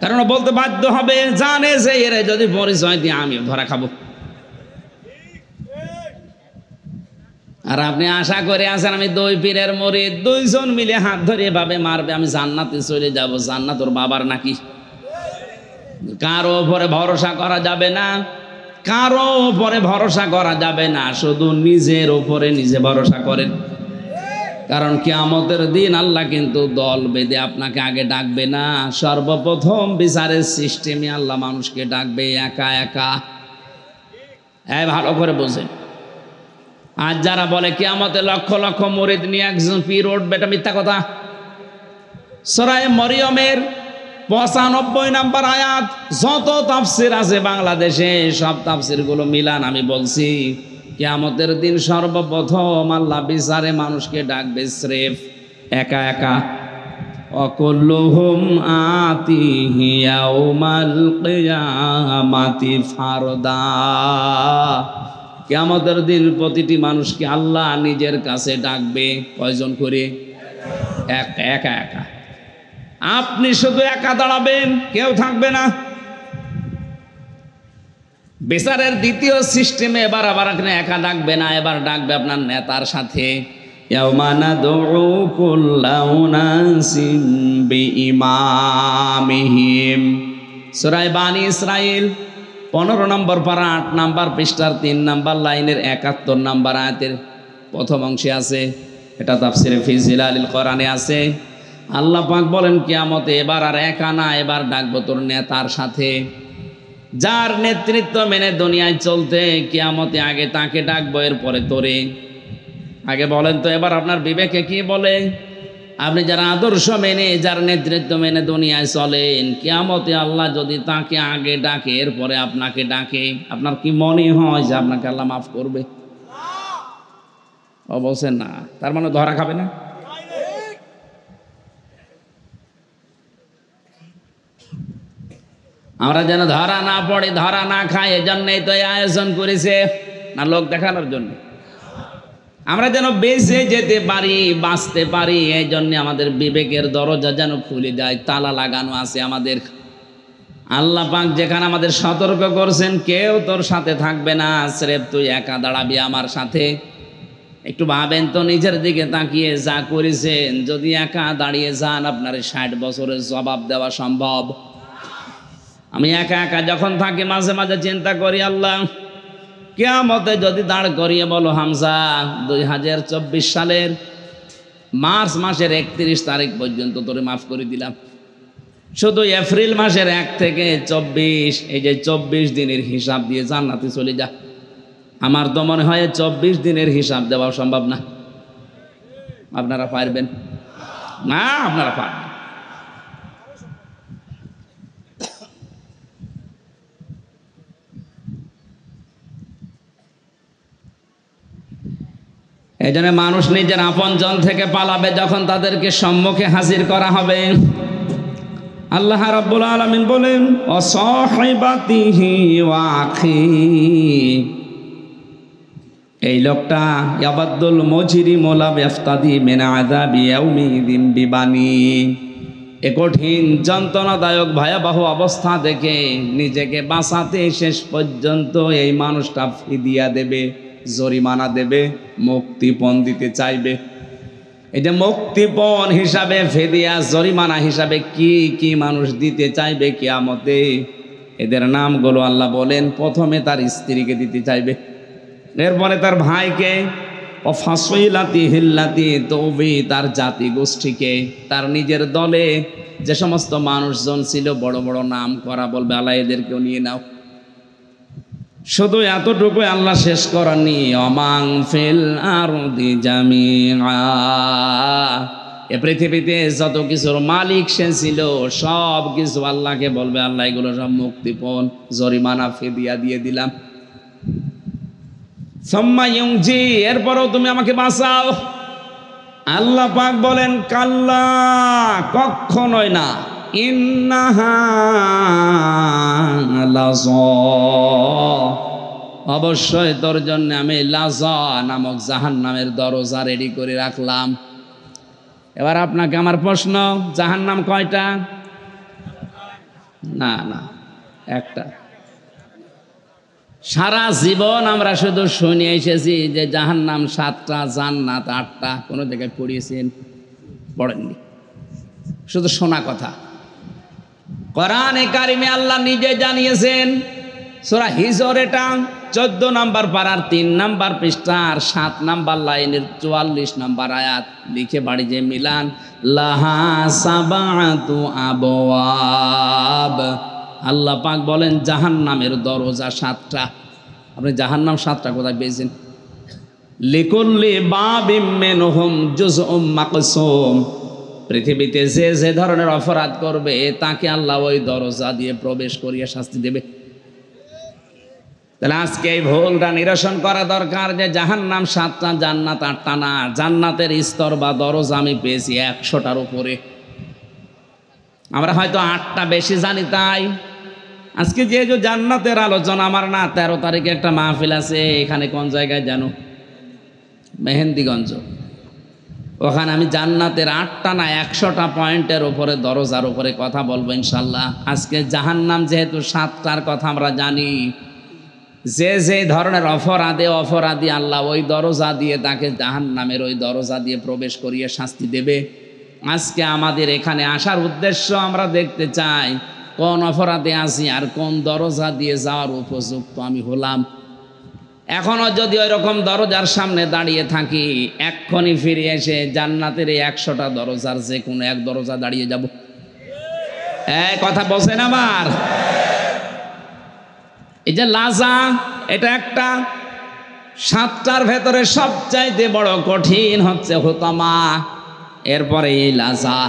কারণ বলতে বাধ্য হবে, জানে যে এরা যদি পরিচয় দিয়ে আমি ধরা খাবো। আর আপনি আশা করে আছেন আমি দুই পীরের মুরিদ, দুইজন মিলে হাত ধরে এভাবে মারবে আমি জান্নাতে চলে যাব। জান্নাত ওর বাবার নাকি? কারো উপরে ভরসা করা যাবে না, কারো উপরে ভরসা করা যাবে না, শুধু নিজের উপরে নিজে ভরসা করেন। কারণ কিয়ামতের দিন আল্লাহ কিন্তু দল বেঁধে আপনাকে আগে ডাকবে না। সর্বপ্রথম বিচারের সিস্টেমে আল্লাহ মানুষকে ডাকবে একা একা। ভালো করে বোঝেন। আজ যারা বলে কিয়ামতে লক্ষ লক্ষ মুরিদ নিয়ে একজন পীর উঠবে, এটা মিথ্যা কথা। সূরা মরিয়মের 95 নম্বর আয়াত, যত তাফসির আছে বাংলাদেশে সব তাফসির গুলো মিলান। আমি বলছি কিয়ামতের দিন সর্বপ্রথম আল্লাহ বিচারে মানুষকে ডাকবে স্রেফ একা একা। অকুল্লুহুম আতিহি ইয়াউমাল কিয়ামাতি ফারদা। কিয়ামতের দিন প্রতিটি মানুষকে আল্লাহ নিজের কাছে ডাকবে। কয়জন করে? একা একা। আপনি শুধু একা দাঁড়াবেন, কেউ থাকবে না। বিচারের দ্বিতীয় সিস্টেমে এবার আবার একা ডাকবে না, এবার ডাকবে আপনার নেতার সাথে। ইয়াউমা নাদউ কুল্লা উনাসিম বিইমামিহিম। সূরা বানী ইসরাঈল 15 নম্বর পারা 8 নম্বর পৃষ্ঠার 3 নম্বর লাইনের 71 নম্বর আয়াতের প্রথম অংশে আছে। এটা তাফসিরে ফি জিলালিল কোরআনে আছে। আল্লাহ পাক বলেন কিয়ামতে এবার আর একা না, এবার ডাকবো তোর নেতার সাথে। যার নেতৃত্ব মেনে দুনিয়ায় চলতে কিয়ামতে আগে তাকে ডাকবো, এরপরে তোরে। আগে বলেন তো এবার আপনার বিবেকে কি বলে? আপনি যারা আদর্শ মেনে যার নেতৃত্ব মেনে দুনিয়ায় চলেন, কিয়ামতে আল্লাহ যদি তাকে আগে ডাকে এরপরে আপনাকে ডাকে, আপনার কি মনে হয় যে আপনাকে আল্লাহ মাফ করবে? বলছেন না, তার মানে ধরা খাবে না। আমরা যেন ধরা না পড়ে, ধরা না খাই, এজন্যই তো এই আয়োজন করেছে, না লোক দেখানোর জন্য। আমরা যেন বেঁচে যেতে পারি, বাঁচতে পারি, এই জন্য আমাদের বিবেকের দরজা যেন খুলে যায়, তালা লাগানো আছে আমাদের। আল্লাহ পাক যেখানে আমাদের সতর্ক করছেন কেউ তোর সাথে থাকবে না, স্রেফ তুই একা দাঁড়াবি আমার সাথে। একটু ভাবেন তো নিজের দিকে তাকিয়ে, যা করেছেন যদি একা দাঁড়িয়ে যান আপনার 60 বছরের জবাব দেওয়া সম্ভব। আমি একা একা যখন থাকি মাঝে মাঝে চিন্তা করি, আল্লাহ কিয়ামতে যদি দাঁড় করিয়ে বলো হামজা 2024 সালের মার্চ মাসের 31 তারিখ পর্যন্ত তোরে মাফ করে দিলাম, শুধু এপ্রিল মাসের 1 থেকে 24, এই যে 24 দিনের হিসাব দিয়ে জান্নাতে চলে যা। আমার তো মনে হয় 24 দিনের হিসাব দেওয়া সম্ভব না। আপনারা পারবেন না? আপনারা পারবেন। এই জন্য মানুষ নিজের আপনজন থেকে পালাবে যখন তাদেরকে সম্মুখে হাজির করা হবে। আল্লাহ রাব্বুল আলামিন বলেন অসাহিবাতিহি ওয়া আখি। এই লোকটা ইয়াবাদুল মুজরিমু লা ইয়াফতাদি মিন আযাবি ইয়াউমিদিন বিবানি। এ কঠিন যন্ত্রণাদায়ক ভয়াবহ অবস্থা দেখে নিজেকে বাঁচাতে শেষ পর্যন্ত এই মানুষটা ফিদিয়া দেবে, জরিমানা দেবে, মুক্তিপণ দিতে চাইবে। এই যে মুক্তিপণ হিসাবে, ফিদিয়া, জরিমানা হিসাবে কি কি মানুষ দিতে চাইবে কিয়ামতে, এদের নামগুলো আল্লাহ বলেন। প্রথমে তার স্ত্রীকে দিতে চাইবে, এরপরে তার ভাইকে, ও ফাসইলাতি হিল্লাতি তৌবি তার জাতি গোষ্ঠীকে, তার নিজের দলে যে সমস্ত মানুষজন ছিল বড় বড় নাম করা, বলবে আল্লাহ এদেরকেও নিয়ে নাও। শুধু এতটুকু আল্লাহ শেষ করেননি, অমাং ফিল আরদি জামিআ, এ পৃথিবীতে যত কিছুর মালিক সে ছিল সব কিছু আল্লাহকে বলবে আল্লাহ এগুলো সব মুক্তিপণ, জরিমানা, ফিদিয়া দিয়ে দিলাম। সাম্মা ইউজি, এরপরও তুমি আমাকে বাঁচাও। আল্লাহ পাক বলেন কাল্লা, কখনোই না, ইন্নাহা লাযা, অবশ্যই তোর জন্য আমি লাযা নামক জাহান্নামের দরজা রেডি করে রাখলাম। এবার আপনাকে আমার প্রশ্ন, জাহান্নাম কয়টা? না না, একটা। সারা জীবন আমরা শুধু শুনে এসেছি যে জাহান্নাম 7টা, জান্নাত 8টা। কোনো জায়গায় পড়িয়েছেন? পড়েননি, শুধু শোনা কথা। কোরআনে কারিমে আল্লাহ নিজে জানিয়েছেন, সূরা হিজর এটা 14 নম্বর পারার 3 নম্বর পৃষ্ঠার 7 নম্বর লাইনের 44 নম্বর আয়াত। লিখে বাড়ি যে মিলান, লাহা সাবাতু আবওয়াব। আল্লাহ পাক বলেন জাহান্নামের দরজা 7টা। আপনি জাহান্নাম 7টা কোথায় পেয়েছেন? লিকুল্লি বাবিম মিনহুম জুজউম মাকসুম। পৃথিবীতে যে যে ধরনের অপরাধ করবে তাকে আল্লাহ ওই দরজা দিয়ে প্রবেশ করিয়ে শাস্তি দেবে। তাহলে আজকে এই ভুলটা নিরসন করা দরকার যে জাহান্নাম 7টা, জান্নাত 8টা না। জান্নাতের স্তর বা দরজা আমি পেয়েছি 100টার উপরে। আমরা হয়তো 8টা বেশি জানি। তাই আজকে যে জান্নাতের আলোচনা, আমার না 13 তারিখে একটা মাহফিল আছে। এখানে কোন জায়গায় জানো? মেহেন্দিগঞ্জ। ওখানে আমি জান্নাতের 8টা না 100টা পয়েন্টের উপরে, দরজার উপরে কথা বলবো ইনশাল্লাহ। আজকে জাহান্নাম যেহেতু 7টার কথা আমরা জানি, যে যে ধরনের অপরাধী আল্লাহ ওই দরজা দিয়ে তাকে জাহান্নামের ওই দরজা দিয়ে প্রবেশ করিয়ে শাস্তি দেবে। আজকে আমাদের এখানে আসার উদ্দেশ্য, আমরা দেখতে চাই কোন অপরাধে আছি আর কোন দরজা দিয়ে যাওয়ার উপযুক্ত আমি হলাম। এখনো যদি ওই রকম দরজার সামনে দাঁড়িয়ে থাকি, এক্ষুনি ফিরে এসে জান্নাতের এই 100টা দরজার যে কোনো এক দরজা দাঁড়িয়ে যাব। কথা বলছেন আমার? এই যে লাজা, এটা একটা। 7টার ভেতরে সবচাইতে বড় কঠিন হচ্ছে হুতামা, এরপরে এই লাজা।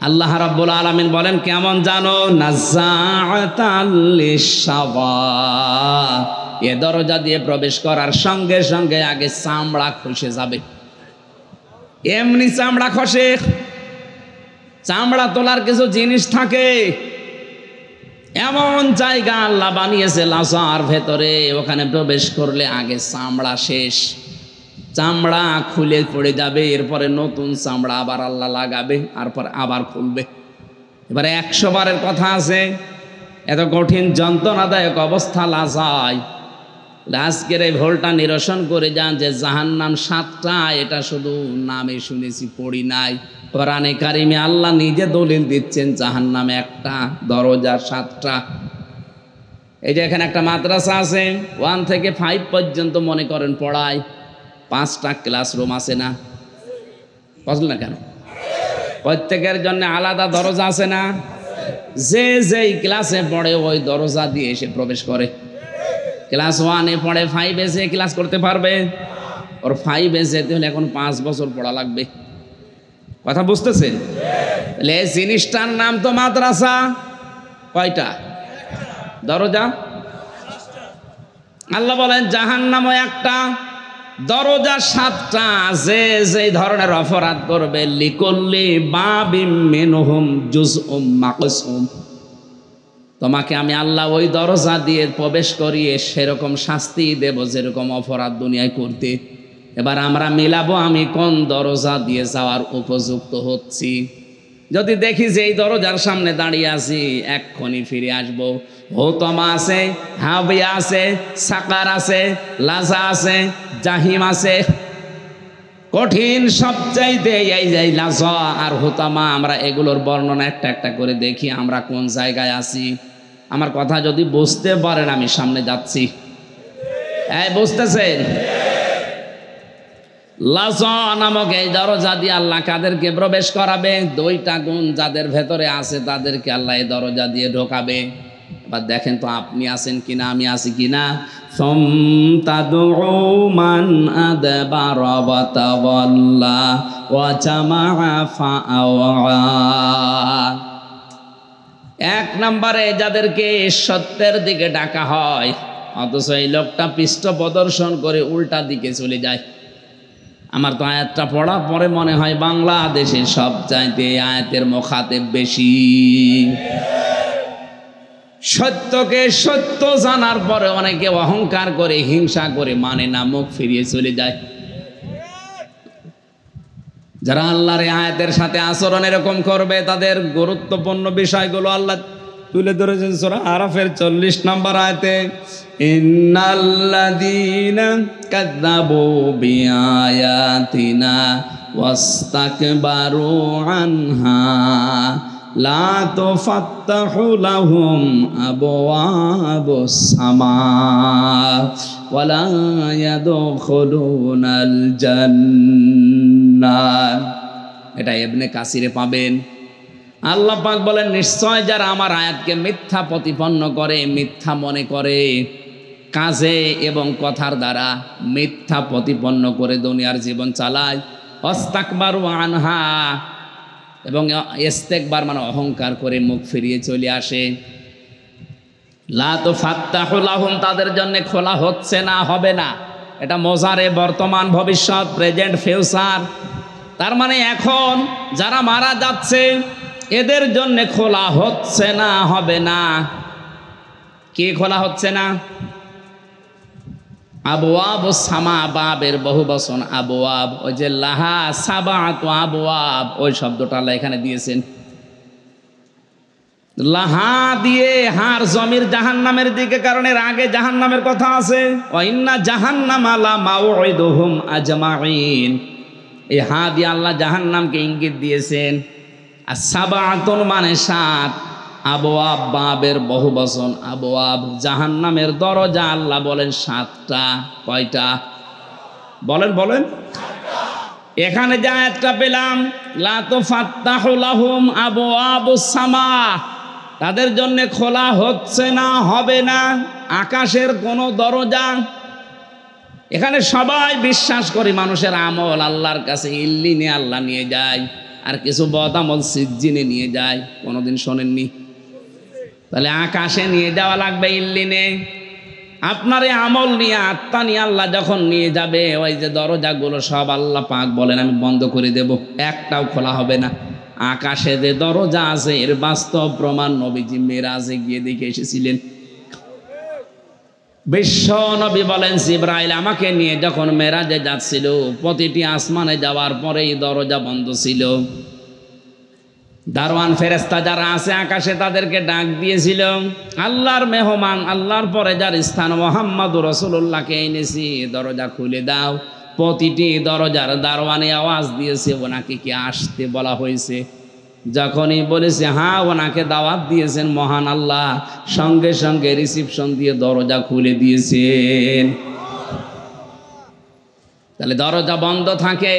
আল্লাহ রাব্বুল আলামিন বলেন কেমন জানো? নাযাআতাল লিশাওয়া। এ দরজা দিয়ে প্রবেশ করার সঙ্গে সঙ্গে আগে চামড়া খসে যাবে। এমনি চামড়া খসে? চামড়া তোলার কিছু জিনিস থাকে। এমন জায়গা আল্লাহ বানিয়েছে লাজার ভেতরে, ওখানে প্রবেশ করলে আগে চামড়া শেষ, চামড়া খুলে পড়ে যাবে, এরপরে নতুন চামড়া আবার আল্লাহ লাগাবে, তারপর আবার খুলবে। এবারে 100 বারের কথা আছে। এত কঠিন যন্ত্রণাদায়ক অবস্থা লাজায়। আজকের এই ভুলটা নিরসন করে যান যে জাহান্নাম 7টা, এটা শুধু নামে শুনেছি, পড়ি নাই। কোরআনে কারিমে আল্লাহ নিজে দলিল দিচ্ছেন জাহান্নাম একটা, দরজা 7টা। এই যে এখানে একটা মাদ্রাসা আছে, 1 থেকে 5 পর্যন্ত মনে করেন পড়ায়। 5টা ক্লাসরুম আছে না? বুঝলেন না কেন? প্রত্যেকের জন্য আলাদা দরজা আছে না? যে যেই ক্লাসে পড়ে ওই দরজা দিয়ে এসে প্রবেশ করে। ক্লাস 1-এ পড়ে, 5-এ এসে ক্লাস করতে পারবে। ওর 5-এ যেতে হলে এখন 5 বছর পড়া লাগবে। কথা বুঝতেছেন? তাহলে এই জিনিসটার নাম তো মাদ্রাসা। কয়টা দরজা? আল্লাহ বলেন জাহান্নামও একটা, দরজা 7টা। যে যে ধরনের অপরাধ করবে, লিকুল্লি বাবিম মিনহুম জুজউম মাকসুম। তোমাকে আমি আল্লাহ ওই দরজা দিয়ে প্রবেশ করিয়ে সেরকম শাস্তি দেব যেরকম অপরাধ দুনিয়ায় করতে। এবার আমরা মিলাবো আমি কোন দরজা দিয়ে যাওয়ার উপযুক্ত হচ্ছি। যদি দেখি যে এই দরজার সামনে দাঁড়িয়ে আছি, এক্ষুনি ফিরে আসবো। হুতামা আছে, হাবিয়া আছে, সাকার আছে, লাজা আছে, জাহিম আছে। কঠিন সবচাইতে এই লাজা আর হুতামা। আমরা এগুলোর বর্ণনা একটা একটা করে দেখি আমরা কোন জায়গায় আছি। আমার কথা যদি বুঝতে পারেন, আমি সামনে যাচ্ছি। বুঝতেছেন? লাজা নামক এই দরজা দিয়ে আল্লাহ কাদেরকে প্রবেশ করাবে? 2টা গুণ যাদের ভেতরে আছে তাদেরকে আল্লাহ এই দরজা দিয়ে ঢোকাবে। এবার দেখেন তো আপনি আছেন কিনা, আমি আছি কিনা। ফামতাদউ মান আদবারা ওয়া তাওয়াল্লা ওয়া জামাআ ফাআওয়া। 1 নম্বরে যাদেরকে সত্যের দিকে ডাকা হয়, অথচ এই লোকটা পৃষ্ঠ প্রদর্শন করে উল্টা দিকে চলে যায়। আমার তো আয়াতটা পড়ার পরে মনে হয় বাংলাদেশে সব চাইতে আয়াতের মুখাতেব বেশি। সত্যকে সত্য জানার পরে অনেকে অহংকার করে, হিংসা করে, মানে না, মুখ ফিরিয়ে চলে যায়। যারা আল্লাহর আয়াতের সাথে আচরণ এরকম করবে, তাদের গুরুত্বপূর্ণ বিষয়গুলো আল্লাহ তুলে ধরেছেন সূরা আরাফের 40 নম্বর আয়াতে, ইন্নাল্লাযীনা কাযযাবু বিআয়াতিনা ওয়াস্তাকবারু আনহা লা তুফাত্তাহু লাহুম আবওয়াবুস সামা ওয়া লা ইয়াদখুলুনাল জান্নাহ। এটা ইবনে কাসিরে পাবেন। আল্লাহ পাক বলেন, নিশ্চয় যারা আমার আয়াতকে মিথ্যা প্রতিপন্ন করে, মিথ্যা মনে করে, কাজে এবং কথার দ্বারা মিথ্যা প্রতিপন্ন করে দুনিয়ার জীবন চালায়, ওয়াস্তাকবারু আনহা, এবং ইস্তেকবার মানে অহংকার করে মুখ ফিরিয়ে চলে আসে, লা তুফাত্তাহু লাহুম, তাদের জন্য খোলা হচ্ছে না, হবে না। এটা মোজারে, বর্তমান, ভবিষ্যৎ, প্রেজেন্ট, ফিউচার। তার মানে এখন যারা মারা যাচ্ছে এদের জন্য খোলা হচ্ছে না, হবে না। কে খোলা হচ্ছে না? আবওয়াব সামা, বাবের বহু বচন আবওয়াব। ওই যে লাহা সাবাতু আবওয়াব, ওই শব্দটা আল্লাহ এখানে দিয়েছেন। লাহা দিয়ে হার জমির জাহান্নামের দিকে, কারণ এর আগে জাহান্নামের কথা আছে। ওয়া ইন্না জাহান্নামা লা মাউইদুহুম আজমাইন। এই হা দিয়ে আল্লাহ জাহান্নামকে ইঙ্গিত দিয়েছেন। আর সাবাতুন মানে 7, আবওয়াব বাবের বহু বচন আবওয়াব। জাহান্নামের দরজা আল্লাহ বলেন 7টা। কয়টা বলেন? বলেন। এখানে যে আয়াতটা পেলাম, লা তুফাত্তাহু লাহুম আবওয়াবুস সামা, তাদের জন্য খোলা হচ্ছে না, হবে না আকাশের কোনো দরজা। এখানে সবাই বিশ্বাস করি মানুষের আমল আল্লাহর কাছে ইল্লিনে আল্লাহ নিয়ে যায়, আর কিছু বদামল সিজ্জিনে নিয়ে যায়। কোনোদিন শোনেননি? তাহলে আকাশে নিয়ে যাওয়া লাগবে, ইল্লিনে। আপনার এই আমল নিয়ে, আত্মা নিয়ে আল্লাহ যখন নিয়ে যাবে, ওই যে দরজাগুলো সব আল্লাহ পাক বলেন আমি বন্ধ করে দেব, একটাও খোলা হবে না। আকাশে যে দরজা আছে এর বাস্তব প্রমাণ নবীজি মেরাজে গিয়ে দেখে এসেছিলেন। বিশ্ব নবী বলেন, জিবরাইল আমাকে নিয়ে যখন মেরাজে যাচ্ছিল, প্রতিটি আসমানে যাওয়ার পরেই দরজা বন্ধ ছিল। দারওয়ান ফেরেশতা যারা আছে আকাশে তাদেরকে ডাক দিয়েছিল, আল্লাহর মেহমান, আল্লাহর পরে যার স্থান মুহাম্মদুর রাসূলুল্লাহকে এনেছি, দরজা খুলে দাও। প্রতিটি দরজার দারওয়ানে আওয়াজ দিয়েছে, ওনাকে কি আসতে বলা হয়েছে? যখনই বলেছে হ্যাঁ, ওনাকে দাওয়াত দিয়েছেন মহান আল্লাহ, সঙ্গে সঙ্গে রিসিপশন দিয়ে দরজা খুলে দিয়েছেন। তাহলে দরজা বন্ধ থাকে,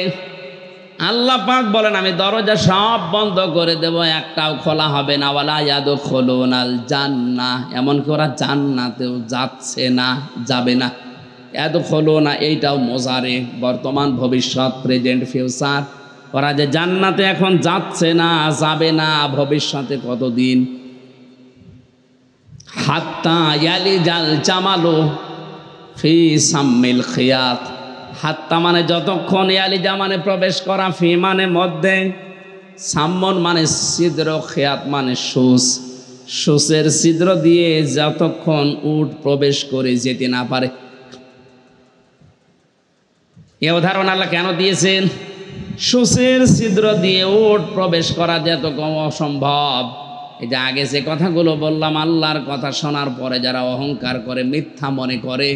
আল্লাহ পাক বলেন আমি দরজা সব বন্ধ করে দেব, একটাও খোলা হবে না। ওয়ালা ইয়াদখুলুনাল জান্নাহ, এমনকি ওরা জান্নাতেও যাচ্ছে না, যাবে না। ইয়াদখুলুনা এইটাও মোজারে, বর্তমান, ভবিষ্যৎ, প্রেজেন্ট, ফিউচার। ওরা যে জান্নাতে এখন যাচ্ছে না, যাবে না, ভবিষ্যতে কতদিন। হাত্তা ইয়ালিজাল জামালু ফি সাম্মিল খিয়াত। হাত্তা মানে যতক্ষণ, ইয়ালিজা মানে প্রবেশ করা, ফি মানে মধ্যে, সাম্মন মানে ছিদ্র, খিয়াত মানে সুস। সুসের ছিদ্র দিয়ে যতক্ষণ উট প্রবেশ করে যেতে না পারে। এ উদাহরণ আল্লাহ কেন দিয়েছেন? সুসের ছিদ্র দিয়ে উট প্রবেশ করা যতক্ষণ অসম্ভব। এই যে আগে যে কথাগুলো বললাম, আল্লাহর কথা শোনার পরে যারা অহংকার করে, মিথ্যা মনে করে,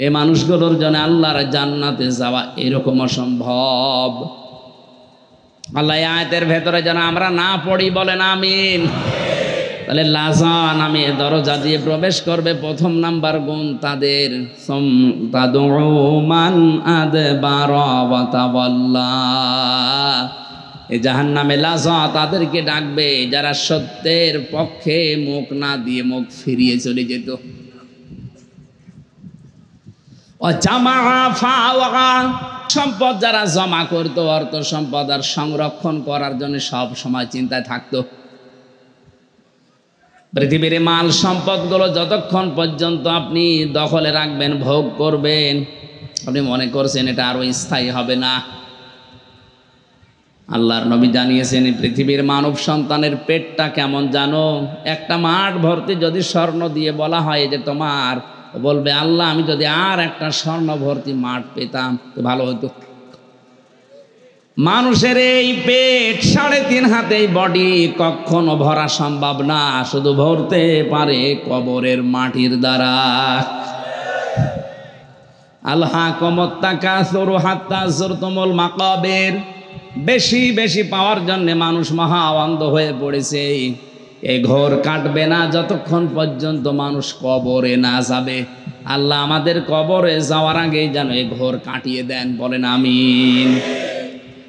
এই মানুষগুলোর জন্য আল্লাহর জান্নাতে যাওয়া এরকম অসম্ভব। আল্লাহ আয়াতের ভেতরে যেন আমরা না পড়ি, বলেন আমিন। তাহলে লাজা নামে দরজা দিয়ে প্রবেশ করবে, প্রথম নাম্বার গুণ তাদের, মান আদবারা ওয়া তাওয়াল্লা। এই জাহান্নামে লাজা তাদেরকে ডাকবে যারা সত্যের পক্ষে মুখ না দিয়ে মুখ ফিরিয়ে চলে যেত। সম্পদ যারা জমা করতো, অর্থ সম্পদ আর সংরক্ষণ করার জন্য সব সময় চিন্তায় থাকতো। পৃথিবীর মাল সম্পদগুলো যতক্ষণ পর্যন্ত আপনি দখলে রাখবেন, ভোগ করবেন, আপনি মনে করছেন এটা আরো স্থায়ী হবে না। আল্লাহর নবী জানিয়েছেন পৃথিবীর মানব সন্তানের পেটটা কেমন জানো? একটা মাঠ ভর্তি যদি স্বর্ণ দিয়ে বলা হয় যে তোমার, বলবে আল্লাহ আমি যদি আর একটা স্বর্ণ ভর্তি মাঠ পেতাম তো ভালো হতো। মানুষের এই পেট 3.5 হাত এই বডি কখনো ভরা সম্ভব না, শুধু ভরতে পারে কবরের মাটির দ্বারা। আলহাকুমুত তাকাসুরু হাত্তা যুরতুমুল মাকাবির। বেশি বেশি পাওয়ার জন্য মানুষ মহা অন্ধ হয়ে পড়েছে। এই ঘোর কাটবে না যতক্ষণ পর্যন্ত মানুষ কবরে না যাবে। আল্লাহ আমাদের কবরে যাওয়ার আগেই যেন এই ঘোর কাটিয়ে দেন, বলেন আমিন।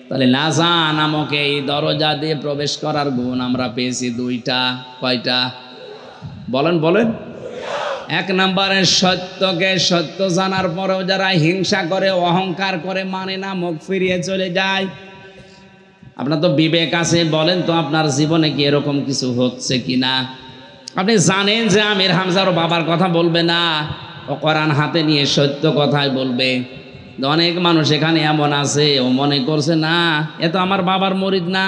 তাহলে লাজা নামক এই দরজা দিয়ে প্রবেশ করার গুণ আমরা পেয়েছি 2টা। কয়টা বলেন বলেন? 1 নম্বরে সত্যকে সত্য জানার পরেও যারা হিংসা করে, অহংকার করে, মানে না, মুখ ফিরিয়ে চলে যায়। আপনার তো বিবেক আছে, বলেন তো আপনার জীবনে কি এরকম কিছু হচ্ছে কিনা? আপনি জানেন যে আমির হামজার বাবার কথা বলবে না, ও কোরআন হাতে নিয়ে সত্য কথাই বলবে। অনেক মানুষ এখানে এমন আছে, ও মনে করছে না এ তো আমার বাবার মুরিদ না,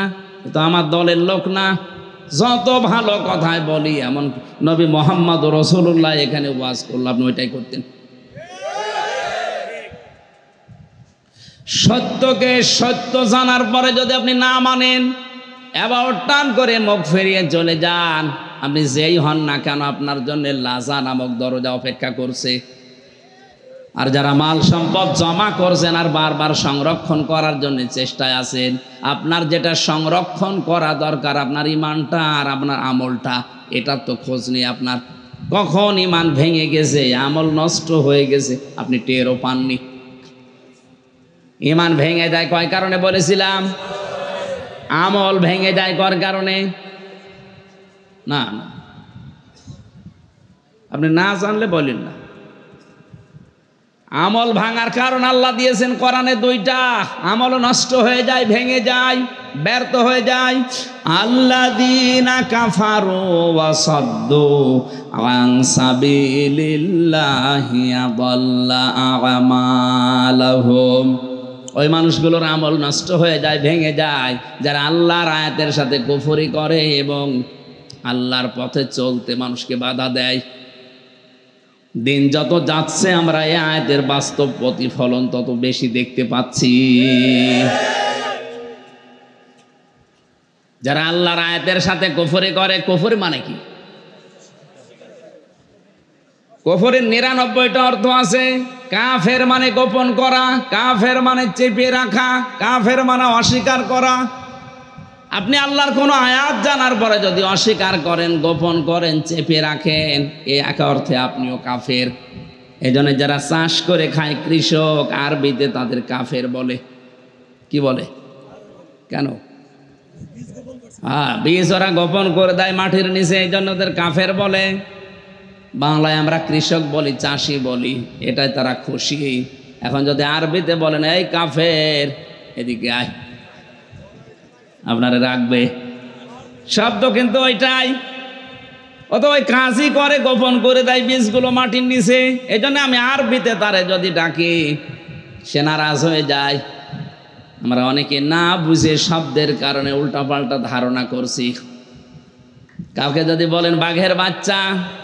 এ তো আমার দলের লোক না। যত ভালো কথাই বলি, এমন নবী মোহাম্মদ রাসূলুল্লাহ এখানে ওয়াজ করল, আপনি ওইটাই করতেন। সত্যকে সত্য জানার পরে যদি আপনি না মানেন, এবার টান করে মুখ ফিরিয়ে চলে যান, আপনি যেই হন না কেন আপনার জন্য লাজা নামক দরজা অপেক্ষা করছে। আর যারা মাল সম্পদ জমা করছেন আর বারবার সংরক্ষণ করার জন্য চেষ্টায় আছেন, আপনার যেটা সংরক্ষণ করা দরকার, আপনার ইমানটা আর আপনার আমলটা, এটার তো খোঁজ নেই আপনার। কখন ইমান ভেঙে গেছে, আমল নষ্ট হয়ে গেছে, আপনি টেরও পাননি। ইমান ভেঙে যায় কয় কারণে বলেছিলাম? আমল ভেঙে যায় কর কারণে? না না, আপনি না জানলে বলেন না। আমল ভাঙার কারণ আল্লাহ দিয়েছেন কোরআনে 2টা। আমল নষ্ট হয়ে যায়, ভেঙে যায়, ব্যর্থ হয়ে যায়। আল্লাযীনা কাফারু ওয়া সাদ্দু আন সাবিলিল্লাহি আযাল্লা আমালাহুম। ওই মানুষগুলোর আমল নষ্ট হয়ে যায়, ভেঙে যায়, যারা আল্লাহর আয়াতের সাথে কুফরি করে এবং আল্লাহর পথে চলতে মানুষকে বাধা দেয়। দিন যত যাচ্ছে আমরা এই আয়াতের বাস্তব প্রতিফলন তত বেশি দেখতে পাচ্ছি। যারা আল্লাহর আয়াতের সাথে কুফরি করে, কুফরি মানে কি? কুফরের 99টা অর্থ আছে। কাফের মানে গোপন করা, কাফের মানে চেপে রাখা, কাফের মানে অস্বীকার করা। আপনি আল্লাহর কোনো আয়াত জানার পরে যদি অস্বীকার করেন, গোপন করেন, চেপে রাখেন, এই এক অর্থে আপনিও কাফের। এই জন্য যারা চাষ করে খায়, কৃষক, আরবিতে তাদের কাফের বলে। কি বলে? কেন? বীজ ওরা গোপন করে দেয় মাটির নিচে, এই জন্য ওদের কাফের বলে। বাংলায় আমরা কৃষক বলি, চাষি বলি, এটাই তারা খুশি। এখন যদি আরবিতে বলেন এই কাফের, এদিকে আয়, আপনারা রাখবে। শব্দ কিন্তু ওইটাই। ও তো ওই কাজই করে, গোপন করে দেয় বীজগুলো মাটির নিচে। এই জন্য আমি আরবিতে তারে যদি ডাকি, সে নারাজ হয়ে যায়। আমরা অনেকে না বুঝে শব্দের কারণে উল্টাপাল্টা ধারণা করছি। কাউকে যদি বলেন বাঘের বাচ্চা,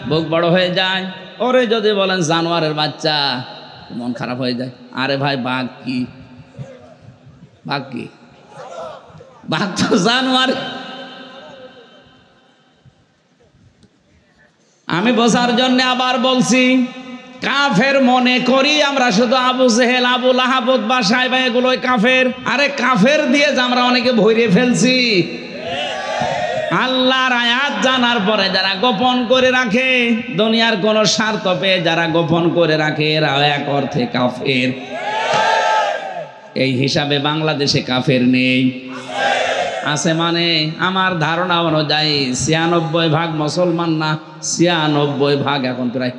বুক বড় হয়ে যায়। ওরে যদি বলেন জানোয়ারের বাচ্চা, মন খারাপ হয়ে যায়। আরে ভাই, বাঘ কি? বাঘ কি? বাঘ তো জানোয়ার। আমি বোঝার জন্য আবার বলছি, কাফের মনে করি আমরা শুধু আবু জেহেল, আবু লাহাব, বা সাইবা, এগুলোই কাফের। আরে কাফের দিয়ে যে আমরা অনেকে ভরে ফেলছি। আল্লাহর আয়াত জানার পরে যারা গোপন করে রাখে, দুনিয়ার কোন স্বার্থ পেয়ে যারা গোপন করে রাখে, এরা এক অর্থে কাফের। এই হিসাবে বাংলাদেশে কাফের নেই, আছে মানে আমার ধারণা অনুযায়ী 96% মুসলমান না, 96% এখন প্রায়।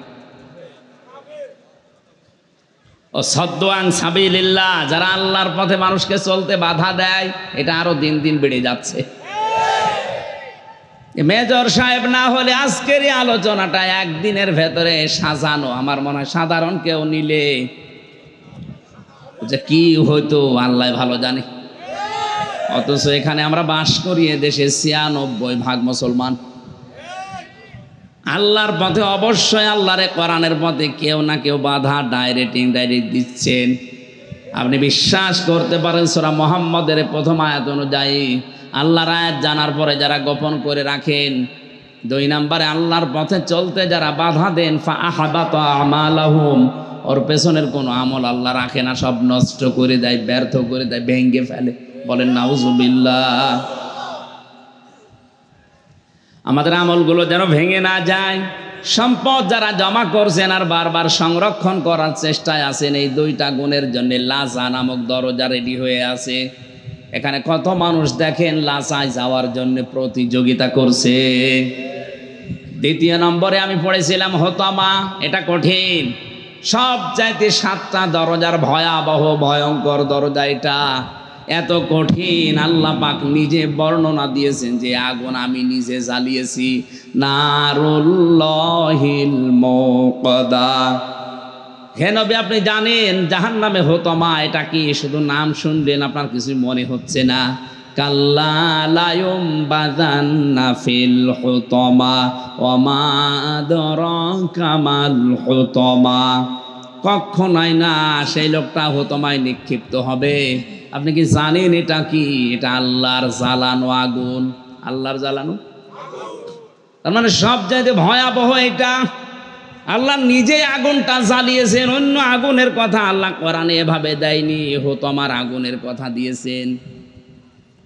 ও সাদ্দু আন সাবিলিল্লাহ, যারা আল্লাহর পথে মানুষকে চলতে বাধা দেয়, এটা আরো দিন দিন বেড়ে যাচ্ছে। মেজর সাহেব না হলে আজকের এই আলোচনাটা একদিনের ভেতরে সাজানো, আমার মনে হয় সাধারণ কেউ নিলে যে কি হয়তো আল্লাহ ভালো জানে। অথচ এখানে আমরা বাস করি, দেশে ৯৬% মুসলমান। আল্লাহর পথে অবশ্যই আল্লাহর কোরআনের পথে কেউ না কেউ বাধা ডাইরেক্ট ইনডাইরেক্ট দিচ্ছেন। আপনি বিশ্বাস করতে পারেন সূরা মুহাম্মদের প্রথম আয়াত অনুযায়ী আল্লাহর আয়াত জানার পরে যারা গোপন করে রাখেন, ২ নম্বরে আল্লাহর পথে চলতে যারা বাধা দেন, ফাআহাবাতা আমালাহুম, ওর পেছনের কোনো আমল আল্লাহ রাখে না, সব নষ্ট করে দেয়, ব্যর্থ করে দেয়, ভেঙে ফেলে। বলেন নাউজুবিল্লাহ। আমাদের আমলগুলো যেন ভেঙে না যায়। সম্পদ যারা জমা করছেন আর বারবার সংরক্ষণ করার চেষ্টায় আছেন, এই ২টা গুণের জন্য লাসা নামক দরজা রেডি হয়ে আছে। এখানে কত মানুষ দেখেন লাসায় যাওয়ার জন্য প্রতিযোগিতা করছে। ২য় নম্বরে আমি পড়েছিলাম হোতামা। এটা কঠিন, সব চাইতে 7টা দরজার ভয়াবহ ভয়ঙ্কর দরজা এটা। এত কঠিন, আল্লাহ পাক নিজে বর্ণনা দিয়েছেন যে আগুন আমি নিজে জ্বালিয়েছি, নারুল্লাহিল মুকদা। হে নবী, আপনি জানেন জাহান্নামে হোতামা এটা কি? শুধু নাম শুনলেন আপনার কিছু মনে হচ্ছে না? কাল্লা লা ইউমবাযান্না ফিল হুতামা ওয়া মা আদরাকা মাল হুতামা। কখনোই না, সেই লোকটা হোতামায় নিক্ষিপ্ত হবে। আপনি কি জানেন এটা কি? এটা আল্লাহর জ্বালানো আগুন। আল্লাহর জ্বালানো, তার মানে সব চাইতে ভয়াবহ এটা। আল্লাহ নিজে আগুনটা জ্বালিয়েছেন, অন্য আগুনের কথা আল্লাহ কোরআনে এভাবে দেয়নি, হোতামার আগুনের কথা দিয়েছেন।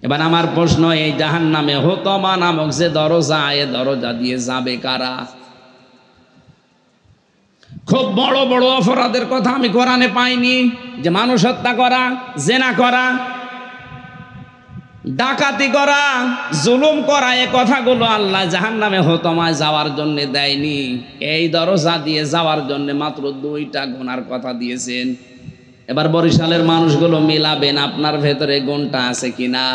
এবার আমার প্রশ্ন, এই জাহান্নামে হোতামা নামক যে দরজা, এ দরজা দিয়ে যাবে কারা? খুব বড় বড় অপরাধের কথা আমি কোরআনে পাইনি, যে মানুষ হত্যা করা, জেনা করা, ডাকাতি করা, জুলুম করা, এ কথাগুলো আল্লাহ জাহান্নামে হোতামায় যাওয়ার জন্য দেয়নি। এই দরজা দিয়ে যাওয়ার জন্য মাত্র 2টা গুনার কথা দিয়েছেন। এবার বরিশালের মানুষগুলো মিলাবেন আপনার ভেতরে গুণটা আছে কিনা।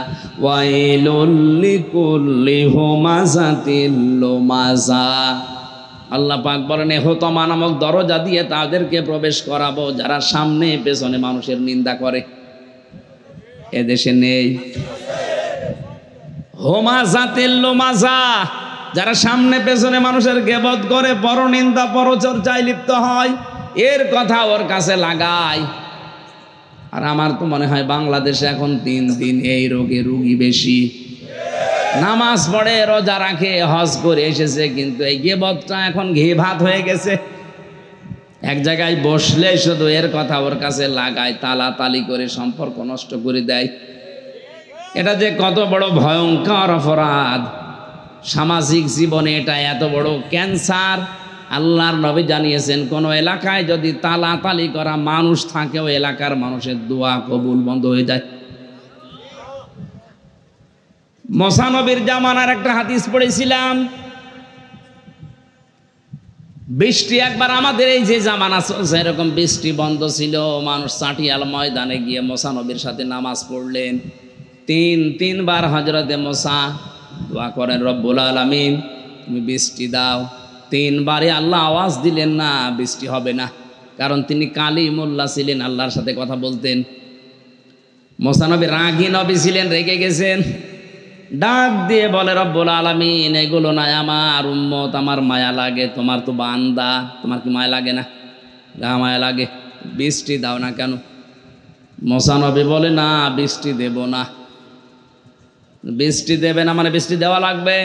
ওয়াইলুল লিকুল্লি হুমাযাতিল লুমাযা। আল্লাহ পাক বলেন হোতামা নামক দরজা দিয়ে তাদেরকে প্রবেশ করাবো যারা সামনে পেছনে মানুষের নিন্দা করে। এদেশে নেই? হুমাযাতিল লুমাযা, যারা সামনে পেছনে মানুষের গীবত করে, পরনিন্দা পরচর্চায় লিপ্ত হয়, এর কথা ওর কাছে লাগায়। আর আমার তো মনে হয় বাংলাদেশে এখন দিন দিন এই রোগে রোগী বেশি। নামাজ পড়ে, রোজা রাখে, হজ করে এসেছে, কিন্তু এই গীবতটা এখন ঘি ভাত হয়ে গেছে। এক জায়গায় বসলে শুধু এর কথা ওর কাছে লাগায়, তালাতালি করে সম্পর্ক নষ্ট করে দেয়। এটা যে কত বড় ভয়ঙ্কর অপরাধ, সামাজিক জীবনে এটা এত বড় ক্যান্সার। আল্লাহর নবী জানিয়েছেন, কোন এলাকায় যদি তালাতালি করা মানুষ থাকে, ওই এলাকার মানুষের দোয়া কবুল বন্ধ হয়ে যায়। মুসা নবীর জামানার একটা হাদিস পড়েছিলাম, বৃষ্টি একবার আমাদের এই যে জামানা চলছে এরকম বৃষ্টি বন্ধ ছিল, মানুষ চাটিয়াল ময়দানে গিয়ে মুসা নবীর সাথে নামাজ পড়লেন। তিনবার হযরতে মুসা দোয়া করেন, রব্বুল আলামিন তুমি বৃষ্টি দাও। 3বারে আল্লাহ আওয়াজ দিলেন না, বৃষ্টি হবে না, কারণ তিনি কালিমুল্লাহ ছিলেন, আল্লাহর সাথে কথা বলতেন। মুসা নবী রাগী নবী ছিলেন, রেগে গেছেন। ডাক দিয়ে বলে, রব্বুল আলামিন এগুলো নাই আমার উম্মত, আমার মায়া লাগে, তোমার তো বান্দা, তোমার কি মায়া লাগে না? মায়া লাগে, বৃষ্টি দাও না কেন? মুসা নবী বলে, না বৃষ্টি দেব না। বৃষ্টি দেবে না মানে বৃষ্টি দেওয়া লাগবে।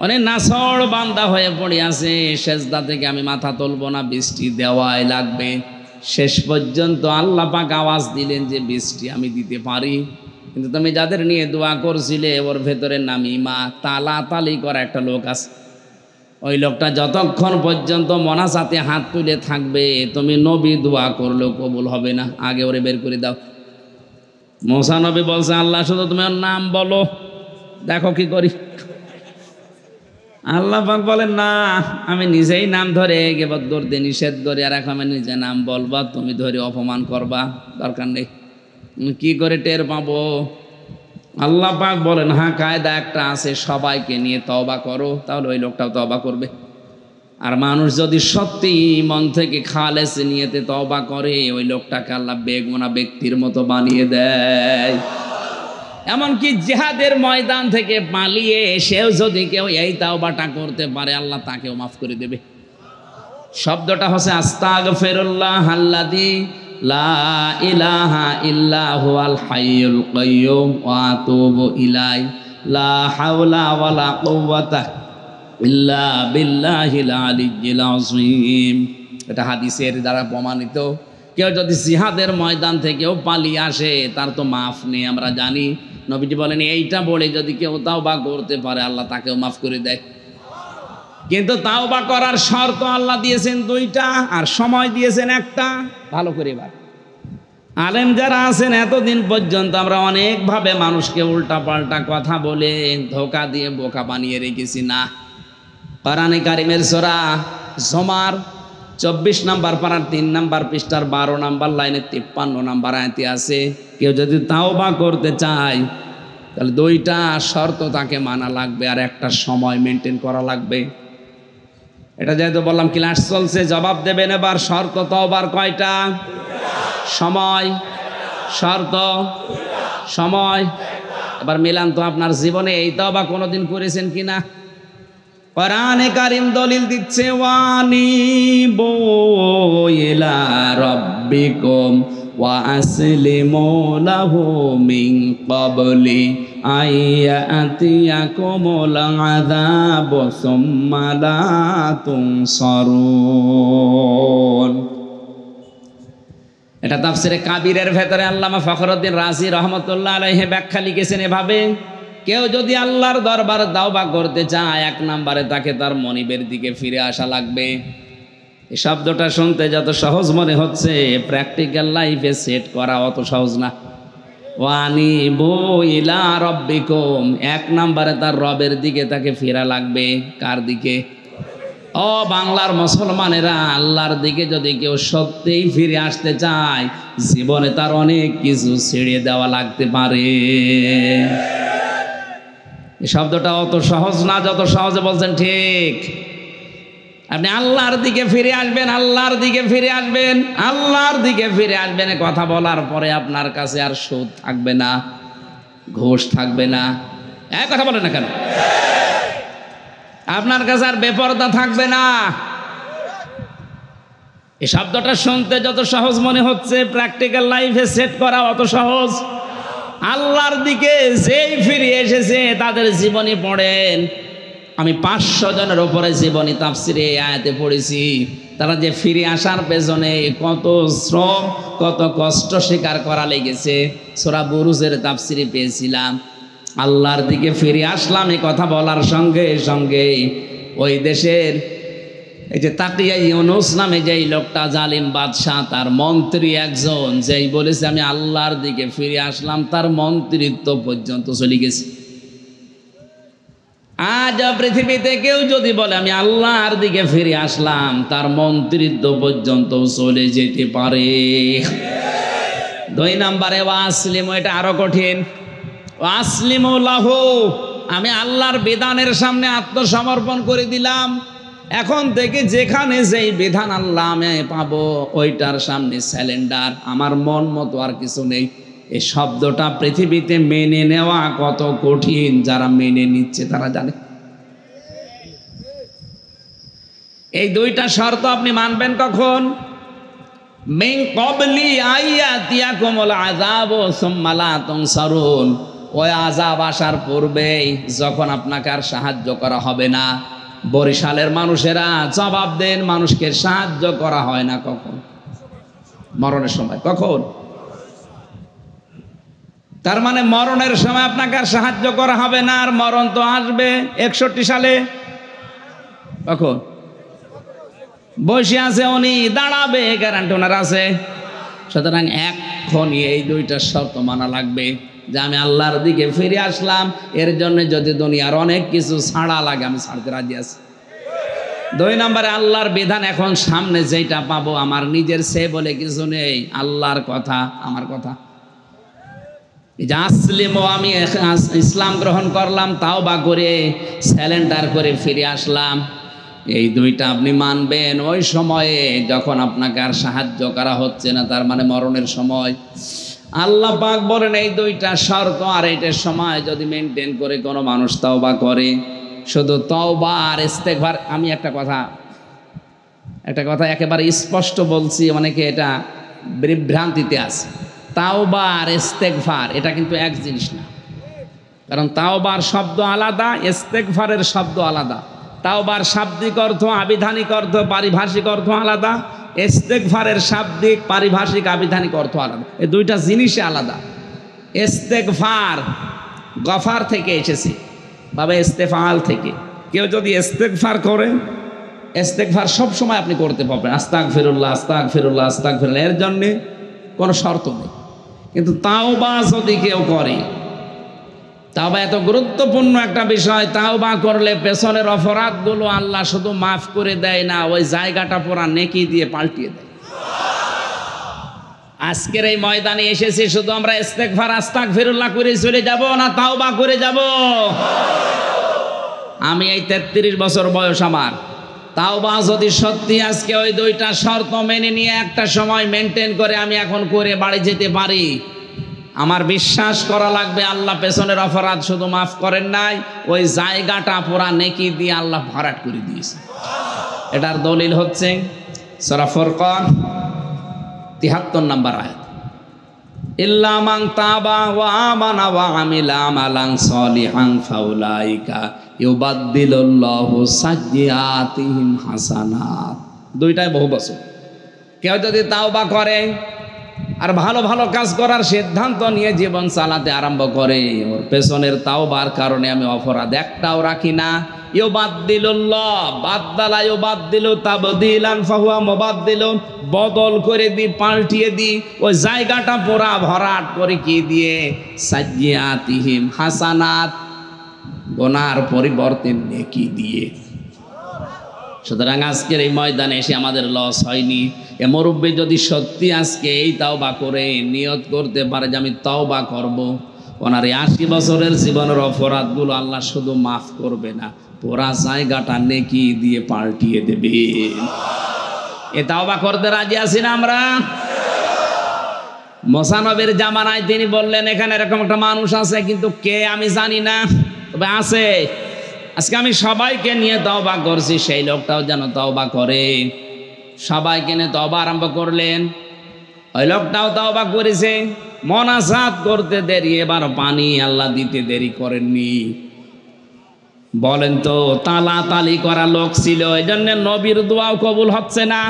অনেক নাছড় বান্দা হয়ে পড়ে আছে, সেজদা থেকে আমি মাথা তুলব না, বৃষ্টি দেওয়াই লাগবে। শেষ পর্যন্ত আল্লাহ পাক আওয়াজ দিলেন যে বৃষ্টি আমি দিতে পারি, কিন্তু তুমি যাদের নিয়ে দোয়া করছিলে ওর ভেতরে নামিমা তালাতালি করা একটা লোক আছে, ওই লোকটা যতক্ষণ পর্যন্ত মোনাজাতে হাত তুলে থাকবে তুমি নবী দোয়া করলেও কবুল হবে না, আগে ওরে বের করে দাও। মুসা নবী বলছে, আল্লাহ শুধু তুমি ওর নাম বলো, দেখো কি করি। আল্লাহ পাক বলেন, না আমি নিজেই নাম ধরে গিবত করতে নিষেধ করি, আর এখন আমি নিজে নাম বলবা, তুমি ধরে অপমান করবা, দরকার নেই। কি করে টের পাবো? আল্লাহ পাক বলেন, হ্যাঁ কায়দা একটা আছে, সবাইকে নিয়ে তওবা করো, তাহলে ওই লোকটাও তওবা করবে। আর মানুষ যদি সত্যি মন থেকে খালেস নিয়েতে তওবা করে, ওই লোকটাকে আল্লাহ বেগুনা ব্যক্তির মতো বানিয়ে দেয়। এমনকি জিহাদের ময়দান থেকে পালিয়ে এসেও যদি কেউ এই তাওবাটা করতে পারে, আল্লাহ তাকেও মাফ করে দেবে। শব্দটা হচ্ছে আস্তাগফিরুল্লাহ আল্লাযী লা ইলাহা ইল্লা হুয়াল হাইয়ুল কাইয়্যুম ওয়া আতুবু ইলাইহি লা হাওলা ওয়ালা কুওয়াতা ইল্লা বিল্লাহিল আলিয়্যিল আযীম। এটা হাদিসের দ্বারা প্রমাণিত। কেউ যদি জিহাদের ময়দান থেকেও পালিয়ে আসে, তার তো মাফ নেই, আমরা জানি। নবীজি বলেন এইটা বলে যদি কেউ তাওবা করতে পারে, আল্লাহ তাকেও মাফ করে দেয়। কিন্তু তাওবা করার শর্ত আল্লাহ দিয়েছেন দুইটা, আর সময় দিয়েছেন একটা। ভালো করে এবার আলেম যারা আছেন, এতদিন পর্যন্ত আমরা অনেকভাবে মানুষকে উল্টা পাল্টা কথা বলে ধোকা দিয়ে বোকা বানিয়ে রেখেছি না। কোরআনে কারিমের সূরা জুমার 24 নম্বর পারার 3 নম্বর পৃষ্ঠার 12 নম্বর লাইনে 53 নম্বর আয়াতে আছে, কেউ যদি তাওবা করতে চায় তাহলে দুইটা শর্ত তাকে মানা লাগবে, আর একটা সময় মেনটেন করা লাগবে। এটা যেহেতু বললাম ক্লাস চলছে, জবাব দেবেন এবার। শর্ত তওবার কয়টা? সময়, শর্ত, সময়। এবার মিলান তো আপনার জীবনে এই তওবা কোনোদিন করেছেন কিনা? কোরআনে কারীম দলিল দিচ্ছে, ওয়ানিবু ইলা রাব্বিকুম ওয়া আসলিমু লাহু মিন ক্বাবলি আইয়াতিয়াকুমুল আযাবু সুম্মা লা তুনসারুন। এটা তাফসিরে কাবীরের ভেতরে আল্লামা ফখরুদ্দীন রাজি রহমতুল্লাহ আলাইহি ব্যাখ্যা লিখেছেন এভাবে, কেউ যদি আল্লাহর দরবারে তাওবা করতে চায়, 1 নম্বরে তাকে তার মনিবের দিকে ফিরে আসা লাগবে। এই শব্দটা শুনতে যত সহজ মনে হচ্ছে, প্র্যাকটিক্যাল লাইফে সেট করা অত সহজ না। ওয়ানিবু ইলা রাব্বিকুম, 1 নম্বরে তার রবের দিকে তাকে ফেরা লাগবে। কার দিকে? ও বাংলার মুসলমানেরা, আল্লাহর দিকে যদি কেউ সত্যিই ফিরে আসতে চায়, জীবনে তার অনেক কিছু ছেড়ে দেওয়া লাগতে পারে। এই শব্দটা অত সহজ না যত সহজে বলছেন ঠিক। আপনি আল্লাহর দিকে ফিরে আসবেন, আল্লাহর দিকে ফিরে আসবেন, আল্লাহর দিকে ফিরে আসবেন। কথা বলার পরে আপনার কাছে আর সুদ থাকবে না, ঘুষ থাকবে না। এক কথা বলেন না কেন? আপনার কাছে আর বেপরদা থাকবে না। এই শব্দটা শুনতে যত সহজ মনে হচ্ছে, প্র্যাকটিক্যাল লাইফে সেট করা অত সহজ। আল্লাহর দিকে যেই ফিরে এসেছে তাদের জীবনী পড়েন। আমি 500 জনের উপরে জীবনী তাফসিরে আয়াতে পড়েছি। তারা যে ফিরে আসার পেছনে কত শ্রম, কত কষ্ট স্বীকার করা লেগেছে। সূরা বুরুজের তাফসিরে পেয়েছিলাম। আল্লাহর দিকে ফিরে আসলাম এই কথা বলার সঙ্গে সঙ্গে ওই দেশের এই যে তাকিয়া ইউনুস নামে যেই লোকটা, জালিম বাদশাহ, তার মন্ত্রী একজন, যেই বলেছে আমি আল্লাহর দিকে ফিরে আসলাম, তার মন্ত্রিত্ব পর্যন্ত চলে গেছে। আজ পৃথিবীতে কেউ যদি বলে আমি আল্লাহর দিকে ফিরে আসলাম, তার মন্ত্রিত্ব পর্যন্ত চলে যেতে পারে। 2 নম্বরে ওয়াসলিমু, এটা আরো কঠিন। ওয়াসলিমু লাহু, আমি আল্লাহর বিধানের সামনে আত্মসমর্পণ করে দিলাম। এখন থেকে যেখানে যেই বিধান আল্লাহ আমি পাবো, ওইটার সামনে স্যালেন্ডার। আমার মন মতো আর কিছু নেই। এই শব্দটা পৃথিবীতে মেনে নেওয়া কত কঠিন, যারা মেনে নিচ্ছে তারা জানে। এই 2টা শর্ত আপনি মানবেন কখন? মিন ক্বাবলি আইয়াতিয়াকুমুল আযাবু সুম্মা লা তুনসারুন, ওই আযাব আসার পূর্বেই, যখন আপনাকে আর সাহায্য করা হবে না। বরিশালের মানুষেরা জবাব দেন, মানুষকে সাহায্য করা হয় না কখন? মরণের সময়। কখন? তার মানে মরণের সময় আপনাকে আর সাহায্য করা হবে না। আর মরণ তো আসবে 61 সালে। কখন? বসে আছে উনি, দাঁড়াবে, গ্যারান্টি ওনার আছে। সুতরাং এখনই এই 2টা শর্ত মানা লাগবে যে আমি আল্লাহর দিকে ফিরে আসলাম। এর জন্য যদি দুনিয়ার অনেক কিছু ছাড়া লাগে, আমি ছাড়তে রাজি আছি। 2 নম্বরে আল্লাহর বিধান এখন সামনে যেটা পাবো, আমার নিজের সে বলে কিছু নেই, আল্লাহর কথা আমার কথা। আসলিমও, আমি ইসলাম গ্রহণ করলাম, তাওবা করে স্যালেন্ডার করে ফিরে আসলাম। এই দুইটা আপনি মানবেন ওই সময়ে যখন আপনাকে আর সাহায্য করা হচ্ছে না, তার মানে মরণের সময়। আল্লাহ পাক বলেন এই দুইটা শর্ত আর এইটার সময় যদি মেনটেন করে কোনো মানুষ তওবা করে, শুধু তওবা আর ইস্তেগফার। আমি একটা কথা একেবারে স্পষ্ট বলছি, অনেকে এটা বিভ্রান্তিতে আছে। তাওবা আর ইস্তেগফার এটা কিন্তু এক জিনিস না, কারণ তাওবার শব্দ আলাদা, ইস্তেগফারের শব্দ আলাদা। তাওবার শাব্দিক অর্থ, আবিধানিক অর্থ, পারিভাষিক অর্থ আলাদা। ইস্তেগফারের শাব্দিক, পারিভাষিক, আবিধানিক অর্থ আলাদা। এই দুইটা জিনিসই আলাদা। ইস্তেগফার গফার থেকে এসেছে, বাবা ইস্তেফাল থেকে। কেউ যদি ইস্তেগফার করে, ইস্তেগফার সবসময় আপনি করতে পারবেন, আস্তাগফিরুল্লাহ আস্তাগফিরুল্লাহ আস্তাগফিরুল্লাহ, এর জন্যে কোনো শর্ত নেই। কিন্তু তাওবা যদি কেউ করে, তাওবা এত গুরুত্বপূর্ণ একটা বিষয়। তাওবা করলে পেছনের অপরাধগুলো আল্লাহ শুধু মাফ করে দেয় না, ওই জায়গাটা পুরা নেকি দিয়ে পাল্টিয়ে দেয়। আজকের এই ময়দানে এসেছি শুধু আমরা ইস্তেগফার আস্তাগফিরুল্লাহ করে চলে যাব না তাওবা করে যাব? আমি এই 33 বছর বয়স আমার, তাওবা যদি সত্যি আজকে ওই দুইটা শর্ত মেনে নিয়ে একটা সময় মেনটেন করে আমি এখন করে বাড়ি যেতে পারি, আমার বিশ্বাস করা লাগবে আল্লাহ পেছনের অপরাধ শুধু মাফ করেন নাই, ওই জায়গাটা পুরা নেকি দিয়ে আল্লাহ ভরাট করে দিয়েছে। এটার দলিল হচ্ছে সূরা ফুরকান 73 নম্বর আয়াত, ইল্লা মান তাবা ওয়া আমানা ওয়া আমিলা আমালান সলিহান ফাউলাইকা ইউবাদদিলুল্লাহু সাইয়্যাতিহিম হাসানাত। দুইটাই বহু বছর। কেউ যদি তাওবা করে আর ভালো ভালো কাজ করার সিদ্ধান্ত নিয়ে জীবন চালাতে আরম্ভ করে, ওর পেছনের তাওবার কারণে আমি অপরাধ একটাও রাখি না। ইউবাদদিলুল্লাহ বাদদালা ইউবাদদিলু তাবদিলান ফাহুয়া মুবাদদিলুন, বদল করে দি, পাল্টিয়ে দি, ওই জায়গাটা পুরা ভরাট করে কি দিয়ে? সাইয়্যাতিহিম হাসানাত, গুনার পরিবর্তে নেকি দিয়ে। সুতরাং আজকের এই ময়দানে এসে আমাদের লস হয়নি। এ মুরব্বী যদি সত্যি আজকে এই তাওবা করে নিয়ত করতে পারে যে আমি তাওবা করব, ওনার 80 বছরের জীবনের অপরাধগুলো আল্লাহ শুধু মাফ করবে না, পুরা জায়গাটা নেকি দিয়ে পাল্টিয়ে দেবে। এ তাওবা করতে রাজি আছি না আমরা? মুসা নবীর জামানায় তিনি বললেন এখানে এরকম একটা মানুষ আছে, কিন্তু কে আমি জানি না, তবে আছে। আজকে আমি সবাইকে নিয়ে তওবা করছি, সেই লোকটাও যেন তওবা করে। সবাইকে নিয়ে তওবা আরম্ভ করলেন, ওই লোকটাও তওবা করেছে। মোনাজাত করতে দেরি, এবার পানি আল্লাহ দিতে দেরি করেননি। বলেন তো, তালাতালি করা লোক ছিল, এই জন্য নবীর দোয়াও কবুল হচ্ছে না।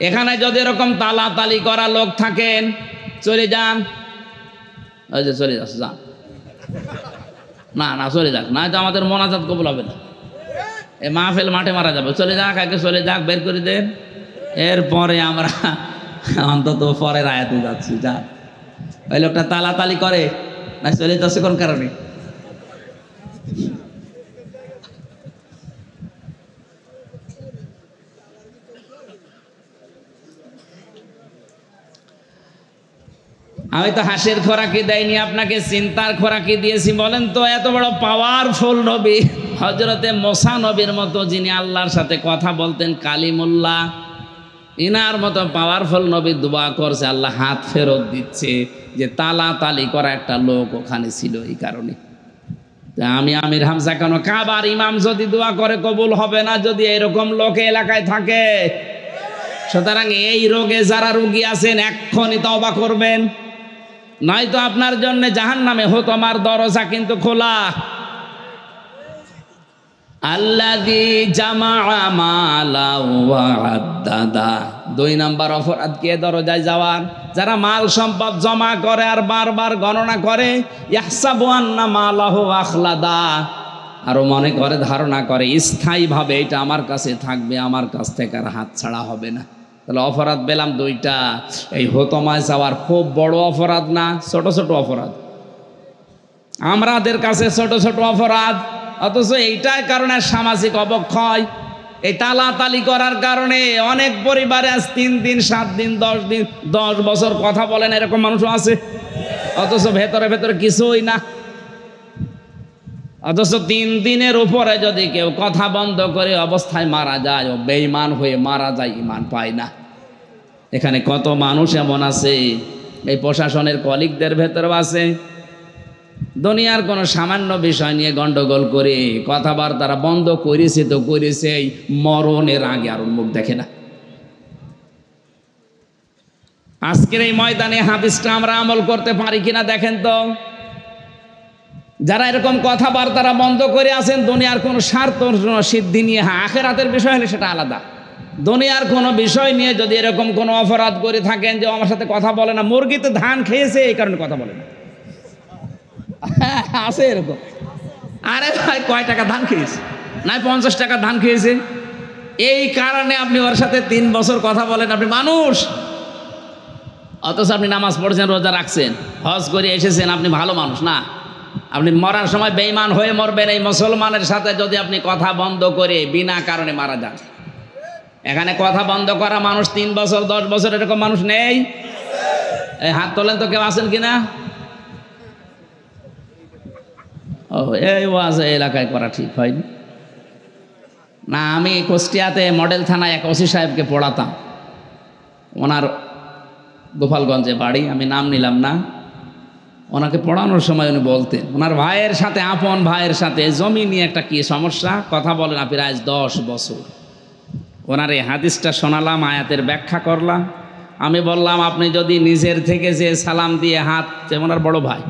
এখানে যদি এরকম তালাতালি করা লোক থাকেন, চলে যান। ওই যে চলে যাচ্ছে, যান। না না চলে যাক, না তো আমাদের মোনাজাত কবুল হবে না। এ মাহফিল মাঠে মারা যাবে, চলে যাক, আগে চলে যাক, বের করে দেন, এরপরে আমরা অন্তত পরের আয়াতে যাচ্ছি। যাক, ওই লোকটা তালাতালি করে না, চলে যাচ্ছে কোন কারণে? আমি তো হাসির খোরাকি দেয়নি, আপনাকে চিন্তার খোরাকি দিয়েছি। বলেন তো, এত বড় পাওয়ারফুল নবী হযরতে মুসা নবীর মতো, যিনি আল্লাহর সাথে কথা বলতেন কালিমুল্লাহ, ইনার মতো পাওয়ারফুল নবী দোয়া করছে, আল্লাহ হাত ফেরত দিচ্ছে যে তালাতালি করা একটা লোক ওখানে ছিল। এই কারণে আমি আমির হামজা কেন, কাবার ইমাম যদি দোয়া করে কবুল হবে না যদি এরকম লোক এলাকায় থাকে? সুতরাং এই রোগে যারা রোগী আছেন এক্ষুনি তওবা করবেন, নয়তো আপনার জন্য জাহান্নামে হুতমার দরজা কিন্তু খোলা। আল্লাযী জামাআ মালা ওয়া আদ্দাদা, 2 নাম্বার অপরাধ কে দরজায় যাওয়ার? যারা মাল সম্পদ জমা করে আর বারবার গণনা করে। ইয়াহসাবু আন্না মালাহু আখলাদা, আরো মনে করে, ধারণা করে স্থায়ীভাবে এটা আমার কাছে থাকবে, আমার কাছ থেকে আর হাত ছাড়া হবে না। তাহলে অপরাধ পেলাম 2টা। এই হুতমায় যাওয়ার খুব বড় অপরাধ না, ছোট ছোট অপরাধ আমাদের কাছে, ছোট ছোট অপরাধ, অথচ এইটার কারণে সামাজিক অবক্ষয়। এই তালাতালি করার কারণে অনেক পরিবারে আজ 3 দিন 7 দিন 10 দিন 10 বছর কথা বলেন এরকম মানুষও আছে, অথচ ভেতরে ভেতরে কিছুই না। অথচ 3 দিনের উপরে যদি কেউ কথা বন্ধ করে অবস্থায় মারা যায়, ও বেঈমান হয়ে মারা যায়, ঈমান পায় না। এখানে কত মানুষ এমন আছে, এই প্রশাসনের কলিগদের ভেতরেও আছে, দুনিয়ার কোনো সামান্য বিষয় নিয়ে গন্ডগোল করে কথাবার্তা বন্ধ করেছে তো করেছে, এই মরণের আগে আর মুখ দেখে না। আজকের এই ময়দানে হাদিসটা আমরা আমল করতে পারি কিনা দেখেন তো। যারা এরকম কথাবার্তা বন্ধ করে আছেন দুনিয়ার কোনো স্বার্থ সিদ্ধি নিয়ে, হ্যাঁ আখিরাতের বিষয় হলে সেটা আলাদা। দুনিয়ার কোনো বিষয় নিয়ে যদি এরকম কোনো অপরাধ করে থাকেন যে আমার সাথে কথা বলে না, মুরগিতে ধান খেয়েছে এই কারণে কথা বলে না, আছে এরকম। আরে ভাই কয় টাকা ধান খেয়েছে, না 50 টাকা ধান খেয়েছে, এই কারণে আপনি ওর সাথে 3 বছর কথা বলেন। আপনি মানুষ, অথচ আপনি নামাজ পড়ছেন, রোজা রাখছেন, হজ করে এসেছেন, আপনি ভালো মানুষ না। আপনি মরার সময় বেঈমান হয়ে মরবেন। এই মুসলমানের সাথে যদি আপনি কথা বন্ধ করে বিনা কারণে মারা যান। এখানে কথা বন্ধ করা মানুষ 3 বছর 10 বছর এরকম মানুষ নেই? এই হাত তোলেন তো, কেউ আছেন কিনা? ও এই ওয়াজ এলাকায় করা ঠিক হয়নি না। আমি কুষ্টিয়াতে মডেল থানায় এক ওসি সাহেবকে পড়াতাম, ওনার গোপালগঞ্জে বাড়ি, আমি নাম নিলাম না। ওনাকে পড়ানোর সময় উনি বলতেন ওনার ভাইয়ের সাথে, আপন ভাইয়ের সাথে জমি নিয়ে একটা কি সমস্যা, কথা বলেন আপনি আজ 10 বছর। ওনার এই হাদিসটা শোনালাম, আয়াতের ব্যাখ্যা করলাম। আমি বললাম আপনি যদি নিজের থেকে যে সালাম দিয়ে হাত, ওনার বড় ভাই,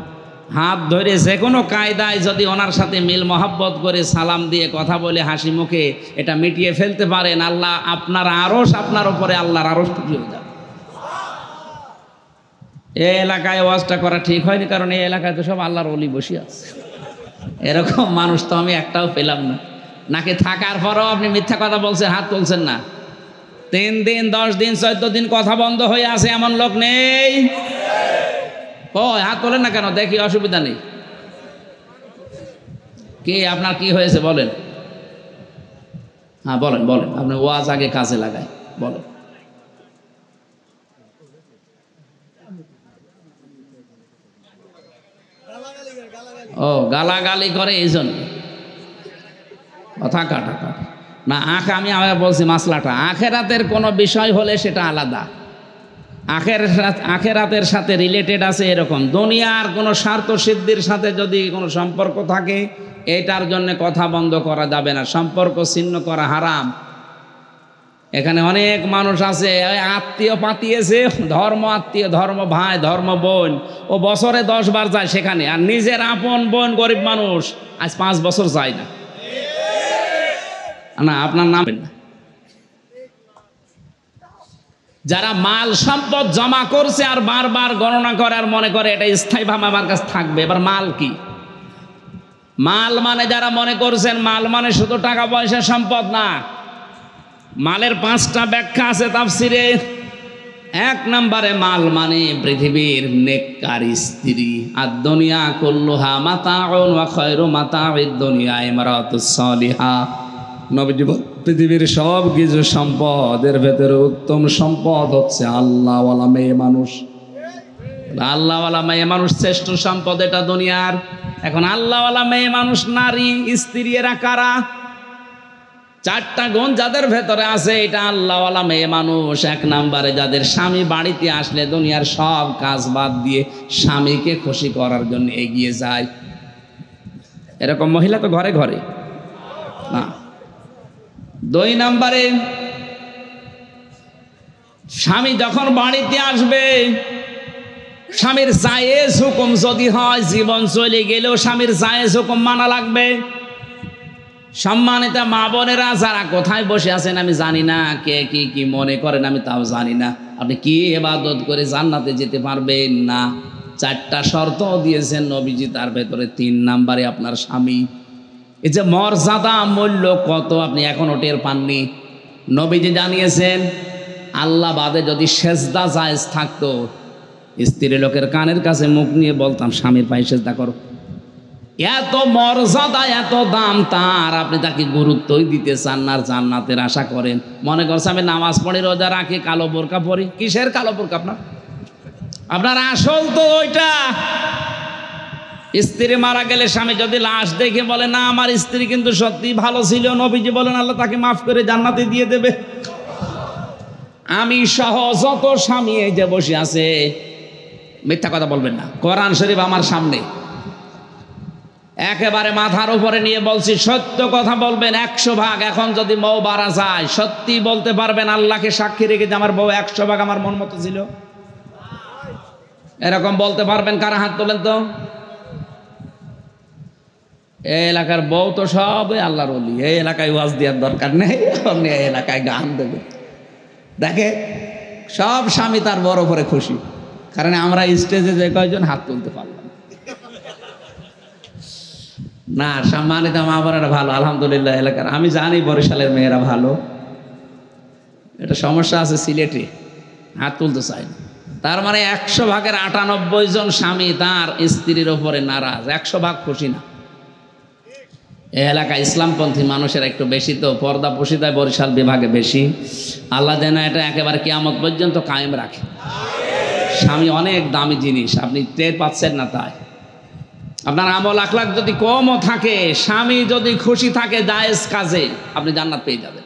হাত ধরে যে কোনো কায়দায় যদি ওনার সাথে মিল মহাব্বত করে সালাম দিয়ে কথা বলে হাসি মুখে এটা মিটিয়ে ফেলতে পারেন, আল্লাহ আপনার আরশ, আপনার উপরে আল্লাহর আরশ খুশি হয়ে যাবে। এই এলাকায় ওয়াজটা করা ঠিক হয়নি, কারণ এই এলাকায় তো সব আল্লাহর ওলি বসে আছে। এরকম মানুষ তো আমি একটাও পেলাম না। নাকি থাকার পরও আপনি মিথ্যা কথা বলছেন, হাত তুলছেন না। 3 দিন 10 দিন 14 দিন কথা বন্ধ হয়ে আছে এমন লোক নেই? ও হাত তোলেন না কেন, দেখি অসুবিধা নেই। কি আপনার কি হয়েছে বলেন? হ্যাঁ বলেন বলেন, আপনি ওয়াজ আগে কাজে লাগায় বলেন। ও গালাগালি করে এই জন্য কথা কাটা না। আমি আবার বলছি মাসলাটা, আখেরাতের কোনো বিষয় হলে সেটা আলাদা, আখেরাতের সাথে রিলেটেড আছে এরকম। দুনিয়ার কোনো স্বার্থ সিদ্ধির সাথে যদি কোনো সম্পর্ক থাকে, এটার জন্য কথা বন্ধ করা যাবে না, সম্পর্ক ছিন্ন করা হারাম। এখানে অনেক মানুষ আছে আত্মীয় পাতিয়েছে, ধর্ম আত্মীয়, ধর্ম ভাই, ধর্ম বোন, ও বছরে 10 বার যায় সেখানে, আর নিজের আপন বোন গরিব মানুষ আজ 5 বছর যায় না। না আপনার নাম না। যারা মাল সম্পদ জমা করছে আর বারবার গণনা করে আর মনে করে এটা স্থায়ীভাবে আমার কাছে থাকবে। এবার মাল কি? মাল মানে যারা মনে করছেন মাল মানে শুধু টাকা পয়সা সম্পদ না, মালের 5টা ব্যাখ্যা আছে তাফসিরে। 1 নম্বরে মাল মানে পৃথিবীর নেককার স্ত্রী। আর দুনিয়া কুল্লুহা মাতাউন ওয়া খায়রু মাতাউদ দুনিয়া ইমরাতুস সালিহা। নবীজি পৃথিবীর সব কিছু সম্পদের ভেতরে উত্তম সম্পদ হচ্ছে আল্লাহওয়ালা মেয়ে মানুষ। আল্লাহওয়ালা মেয়ে মানুষ শ্রেষ্ঠ সম্পদ এটা দুনিয়ার। এখন আল্লাহওয়ালা মেয়ে মানুষ নারী স্ত্রী এরা কারা? 4টা গুণ যাদের ভেতরে আছে এটা আল্লাহওয়ালা মেয়ে মানুষ। 1 নম্বরে যাদের স্বামী বাড়িতে আসলে দুনিয়ার সব কাজ বাদ দিয়ে স্বামীকে খুশি করার জন্য এগিয়ে যায়। এরকম মহিলা তো ঘরে ঘরে না। 2 নম্বরে স্বামী যখন বাড়িতে আসবে, স্বামীর জায়েজ হুকুম যদি হয়, জীবন চলে গেলেও স্বামীর জায়েজ হুকুম মানা লাগবে। সম্মানিত মা বোনেরা যারা কোথায় বসে আছেন আমি জানি না, কে কি মনে করেন আমি তাও জানি না, আপনি কি ইবাদত করে জান্নাতে যেতে পারবেন না? 4টা শর্ত দিয়েছেন নবীজি, তার ভেতরে 3 নম্বরে আপনার স্বামী। এই যে মর্যাদা মূল্য কত আপনি এখনো টের পাননি। নবীজি জানিয়েছেন আল্লাহ বাদে যদি সেজদা জায়েজ থাকতো, স্ত্রী লোকের কানের কাছে মুখ নিয়ে বলতাম স্বামীর পায়ে সেজদা করো। এত মর্যাদা এত দাম তার, আপনি তাকে গুরুত্বই দিতে চান না, আর জান্নাতের আশা করেন। মনে করছে আমি নামাজ পড়ি, রোজা রাখি, কালো বোরকা পরি। কিসের কালো বোরকা? আপনার আসল তো ওইটা। স্ত্রী মারা গেলে স্বামী যদি লাশ দেখে বলে না আমার স্ত্রী কিন্তু সত্যি ভালো ছিল, নবীজি বলেন আল্লাহ তাকে মাফ করে জান্নাতে দিয়ে দেবে। আমি সহ যত স্বামী এই যে বসে আছে, মিথ্যা কথা বলবেন না, কোরআন শরীফ আমার সামনে, একেবারে মাথার উপরে নিয়ে বলছি, সত্য কথা বলবেন 100 ভাগ। এখন যদি বউ মারা যায় সত্যি বলতে পারবেন আল্লাহকে সাক্ষী রেখে যে আমার বউ 100 ভাগ আমার মন মতো ছিল? এরকম বলতে পারবেন? কারা হাত তোলেন তো। এই এলাকার বউ তো সব আল্লাহর ওলি, এই এলাকায় ওয়াজ দেওয়ার দরকার নেই, আপনি এই এলাকায় গান দেবেন। দেখে সব স্বামী তার বড় করে খুশি, কারণ আমরা স্টেজে যে কয়জন হাত তুলতে পারলাম না। সম্মানিত মা বোনেরা ভালো আলহামদুলিল্লাহ এলাকার, আমি জানি বরিশালের মেয়েরা ভালো, এটা সমস্যা আছে সিলেটে, হাত তুলতে চাই না। তার মানে 100 ভাগের 98 জন স্বামী তার স্ত্রীর ওপরে নারাজ, 100 ভাগ খুশি না। এই এলাকা ইসলামপন্থী মানুষের একটু বেশি, তো পর্দা পশিদায় বরিশাল বিভাগে বেশি। আল্লাহ যেন এটা একেবারে কিয়ামত পর্যন্ত কায়েম রাখে। স্বামী অনেক দামি জিনিস, আপনি টের পাচ্ছেন না। তাই আপনার আমল আখলাক যদি কমও থাকে, স্বামী যদি খুশি থাকে জায়েজ কাজে, আপনি জান্নাত পেয়ে যাবেন।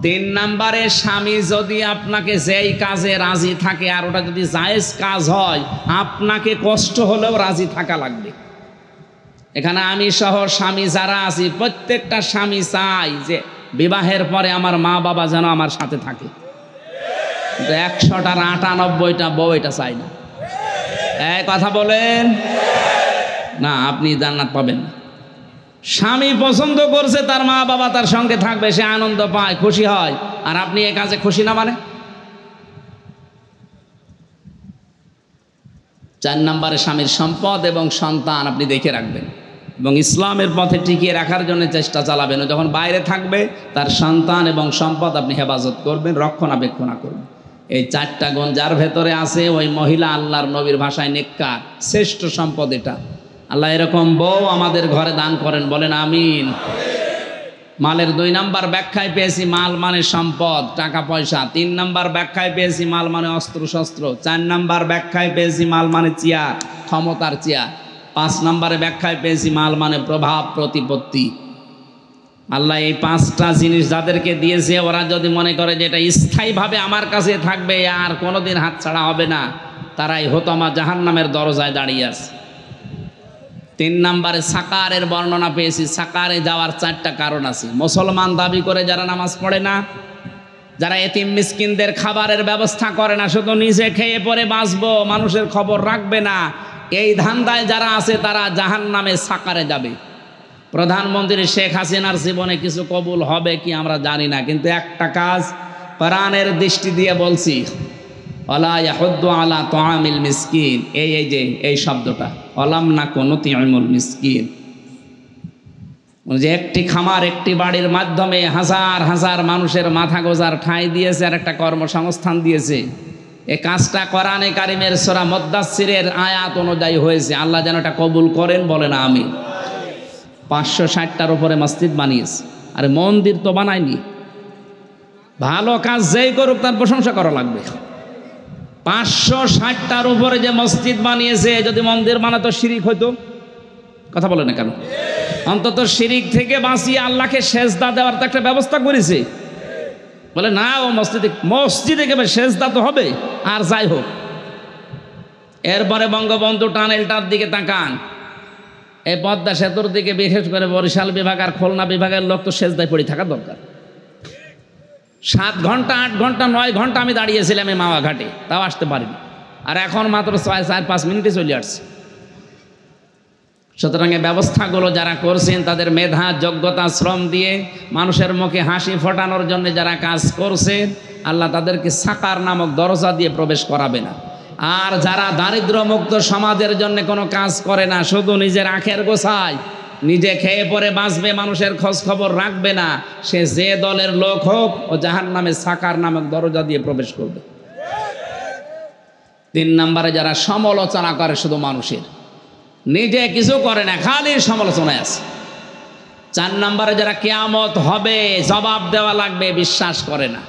3 নম্বরে, স্বামী যদি আপনাকে যেই কাজে রাজি থাকে আর ওটা যদি জায়েজ কাজ হয়, আপনাকে কষ্ট হলেও রাজি থাকা লাগবে। এখানে আমি সহ স্বামী যারা আছি, প্রত্যেকটা স্বামী চাই যে বিবাহের পরে আমার মা বাবা যেন আমার সাথে থাকে, কিন্তু 100টার 98টা বউ এটা চাই না। এই কথা বলেন না, আপনি জান্নাত পাবেন না। স্বামী পছন্দ করছে তার মা বাবা তার সঙ্গে থাকবে, সে আনন্দ পায়, খুশি হয়, আর আপনি এ কাজে খুশি না মানে। 4 নম্বরে, স্বামীর সম্পদ এবং সন্তান আপনি দেখে রাখবেন এবং ইসলামের পথে টিকিয়ে রাখার জন্য চেষ্টা চালাবেন। যখন বাইরে থাকবে তার সন্তান এবং সম্পদ আপনি হেফাজত করবেন, রক্ষণাবেক্ষণা করবেন। এই 4টা গুণ যার ভেতরে আছে, ওই মহিলা আল্লাহর নবীর ভাষায় নেককার, শ্রেষ্ঠ সম্পদ এটা। আল্লাহ এরকম বউ আমাদের ঘরে দান করেন, বলেন আমিন। মালের 2 নম্বর ব্যাখ্যায় পেয়েছি মাল মানে সম্পদ, টাকা পয়সা। 3 নম্বর ব্যাখ্যায় পেয়েছি মাল মানে অস্ত্র শস্ত্র। 4 নম্বর ব্যাখ্যায় পেয়েছি মাল মানে চেয়ার, ক্ষমতার চেয়ার। 5 নম্বরে ব্যাখ্যায় পেয়েছি মাল মানে প্রভাব প্রতিপত্তি। আল্লাহ এই 5টা জিনিস যাদেরকে দিয়েছে, ওরা যদি মনে করে যে এটা স্থায়ীভাবে আমার কাছে থাকবে আর কোনোদিন হাতছাড়া হবে না, তারাই হোতামা জাহান্নামের দরজায় দাঁড়িয়ে আছে। 3 নম্বরে সাকারের বর্ণনা পেয়েছি। সাকারে যাওয়ার 4টা কারণ আছে। মুসলমান দাবি করে যারা নামাজ পড়ে না, যারা এতিম মিসকিনদের খাবারের ব্যবস্থা করে না, শুধু নিজে খেয়ে পরে বাঁচবো, মানুষের খবর রাখবে না, এই ধান্দায় যারা আছে তারা জাহান্নামে সাকারে যাবে। প্রধানমন্ত্রী শেখ হাসিনার জীবনে কিছু কবুল হবে কি আমরা জানি না, কিন্তু একটা কাজ কোরআনের দৃষ্টি দিয়ে বলছি, ওয়ালা ইয়াহুদ্দু আলা তুআমিল মিসকিন, এই শব্দটা অলাম না কোনো তিআমুল মিসকিন, যে একটি খামার একটি বাড়ির মাধ্যমে হাজার হাজার মানুষের মাথা গোজার ঠাঁই দিয়েছে আর একটা কর্মসংস্থান দিয়েছে। এই কাজটা কোরআনে কারিমের সূরা মুদ্দাসসিরের আয়াত অনুযায়ী হয়েছে। আল্লাহ যেন এটা কবুল করেন, বলেন আমিন। 560টার উপরে মসজিদ বানিয়েছে, আরে মন্দির তো বানায়নি। ভালো কাজ যেই করুক তার প্রশংসা করা লাগবে। 560টার উপরে যে মসজিদ বানিয়েছে, যদি মন্দির বানাতো শিরিক হইতো। কথা বলে না কেন? অন্তত শিরিক থেকে বাঁচিয়ে আল্লাহকে সেজদা দেওয়ার তো একটা ব্যবস্থা করেছে। বলে না, ও মসজিদে গেলে সেজদা তো হবে। আর যাই হোক, এরপরে বঙ্গবন্ধু টানেলটার দিকে তাকান, এই পদ্মা সেতুর দিকে, বিশেষ করে বরিশাল বিভাগ আর খুলনা বিভাগের লোক তো সেজদায় পড়ে থাকা দরকার। 7 ঘন্টা 8 ঘন্টা 9 ঘন্টা আমি দাঁড়িয়েছিলাম এই মাওয়া ঘাটে, তাও আসতে পারিনি। আর এখন মাত্র 4-5 মিনিটে চলে আসছে। সুতরাং এই ব্যবস্থাগুলো যারা করছেন, তাদের মেধা যোগ্যতা শ্রম দিয়ে মানুষের মুখে হাসি ফোটানোর জন্য যারা কাজ করছে, আল্লাহ তাদেরকে সাকার নামক দরজা দিয়ে প্রবেশ করাবে না। আর যারা দারিদ্র মুক্ত সমাজের জন্য কোনো কাজ করে না, শুধু নিজের আখের গোছায়, নিজে খেয়ে পরে বাঁচবে, মানুষের খোঁজ খবর রাখবে না, সে যে দলের লোক হোক, ও জাহান্নামে সাকার নামক দরজা দিয়ে প্রবেশ করবে। 3 নম্বরে যারা সমালোচনা করে শুধু মানুষের, নিজে কিছু করে না, খালি সমালোচনায় আছে। 4 নম্বরে যারা কিয়ামত হবে জবাব দেওয়া লাগবে বিশ্বাস করে না।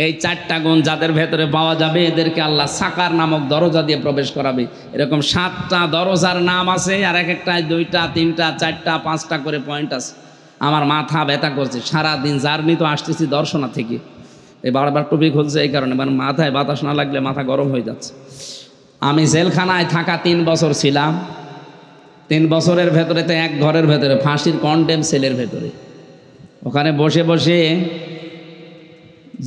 এই 4টা গুণ যাদের ভেতরে পাওয়া যাবে এদেরকে আল্লাহ সাকার নামক দরজা দিয়ে প্রবেশ করাবে। এরকম 7টা দরজার নাম আছে, আর এক একটায় 2টা 3টা 4টা 5টা করে পয়েন্ট আছে। আমার মাথা ব্যথা করছে, সারাদিন জার্নি তো আসতেছি দর্শনা থেকে, এই বারবার টুপি খুলছে এই কারণে, মানে মাথায় বাতাস না লাগলে মাথা গরম হয়ে যাচ্ছে। আমি জেলখানায় থাকা 3 বছর ছিলাম। 3 বছরের ভেতরে তো এক ঘরের ভেতরে ফাঁসির কন্ডেম সেলের ভেতরে, ওখানে বসে বসে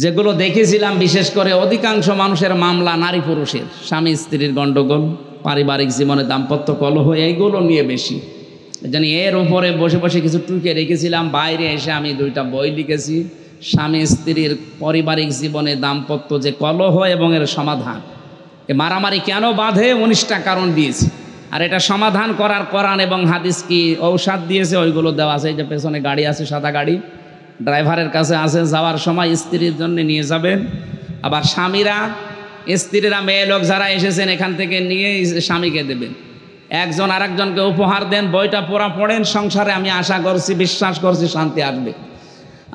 যেগুলো দেখেছিলাম, বিশেষ করে অধিকাংশ মানুষের মামলা নারী পুরুষের, স্বামী স্ত্রীর গণ্ডগোল, পারিবারিক জীবনে দাম্পত্য কলহ, এইগুলো নিয়ে বেশি। জানি এর উপরে বসে বসে কিছু টুকে রেখেছিলাম। বাইরে এসে আমি 2টা বই লিখেছি, স্বামী স্ত্রীর পারিবারিক জীবনে দাম্পত্য যে কলহ এবং এর সমাধান। এ মারামারি কেন বাঁধে 19টা কারণ দিয়েছি, আর এটা সমাধান করার কোরআন এবং হাদিস কি ঔষধ দিয়েছে ওইগুলো দেওয়া আছে। এই যে পেছনে গাড়ি আছে, সাদা গাড়ি, ড্রাইভারের কাছে আছে, যাওয়ার সময় স্ত্রীর জন্য নিয়ে যাবেন। আবার স্বামীরা স্ত্রীরা মেয়ে লোক যারা এসেছেন এখান থেকে নিয়ে স্বামীকে দেবেন। একজন আরেকজনকে উপহার দেন, বইটা পড়েন। সংসারে আমি আশা করছি, বিশ্বাস করছি শান্তি আসবে।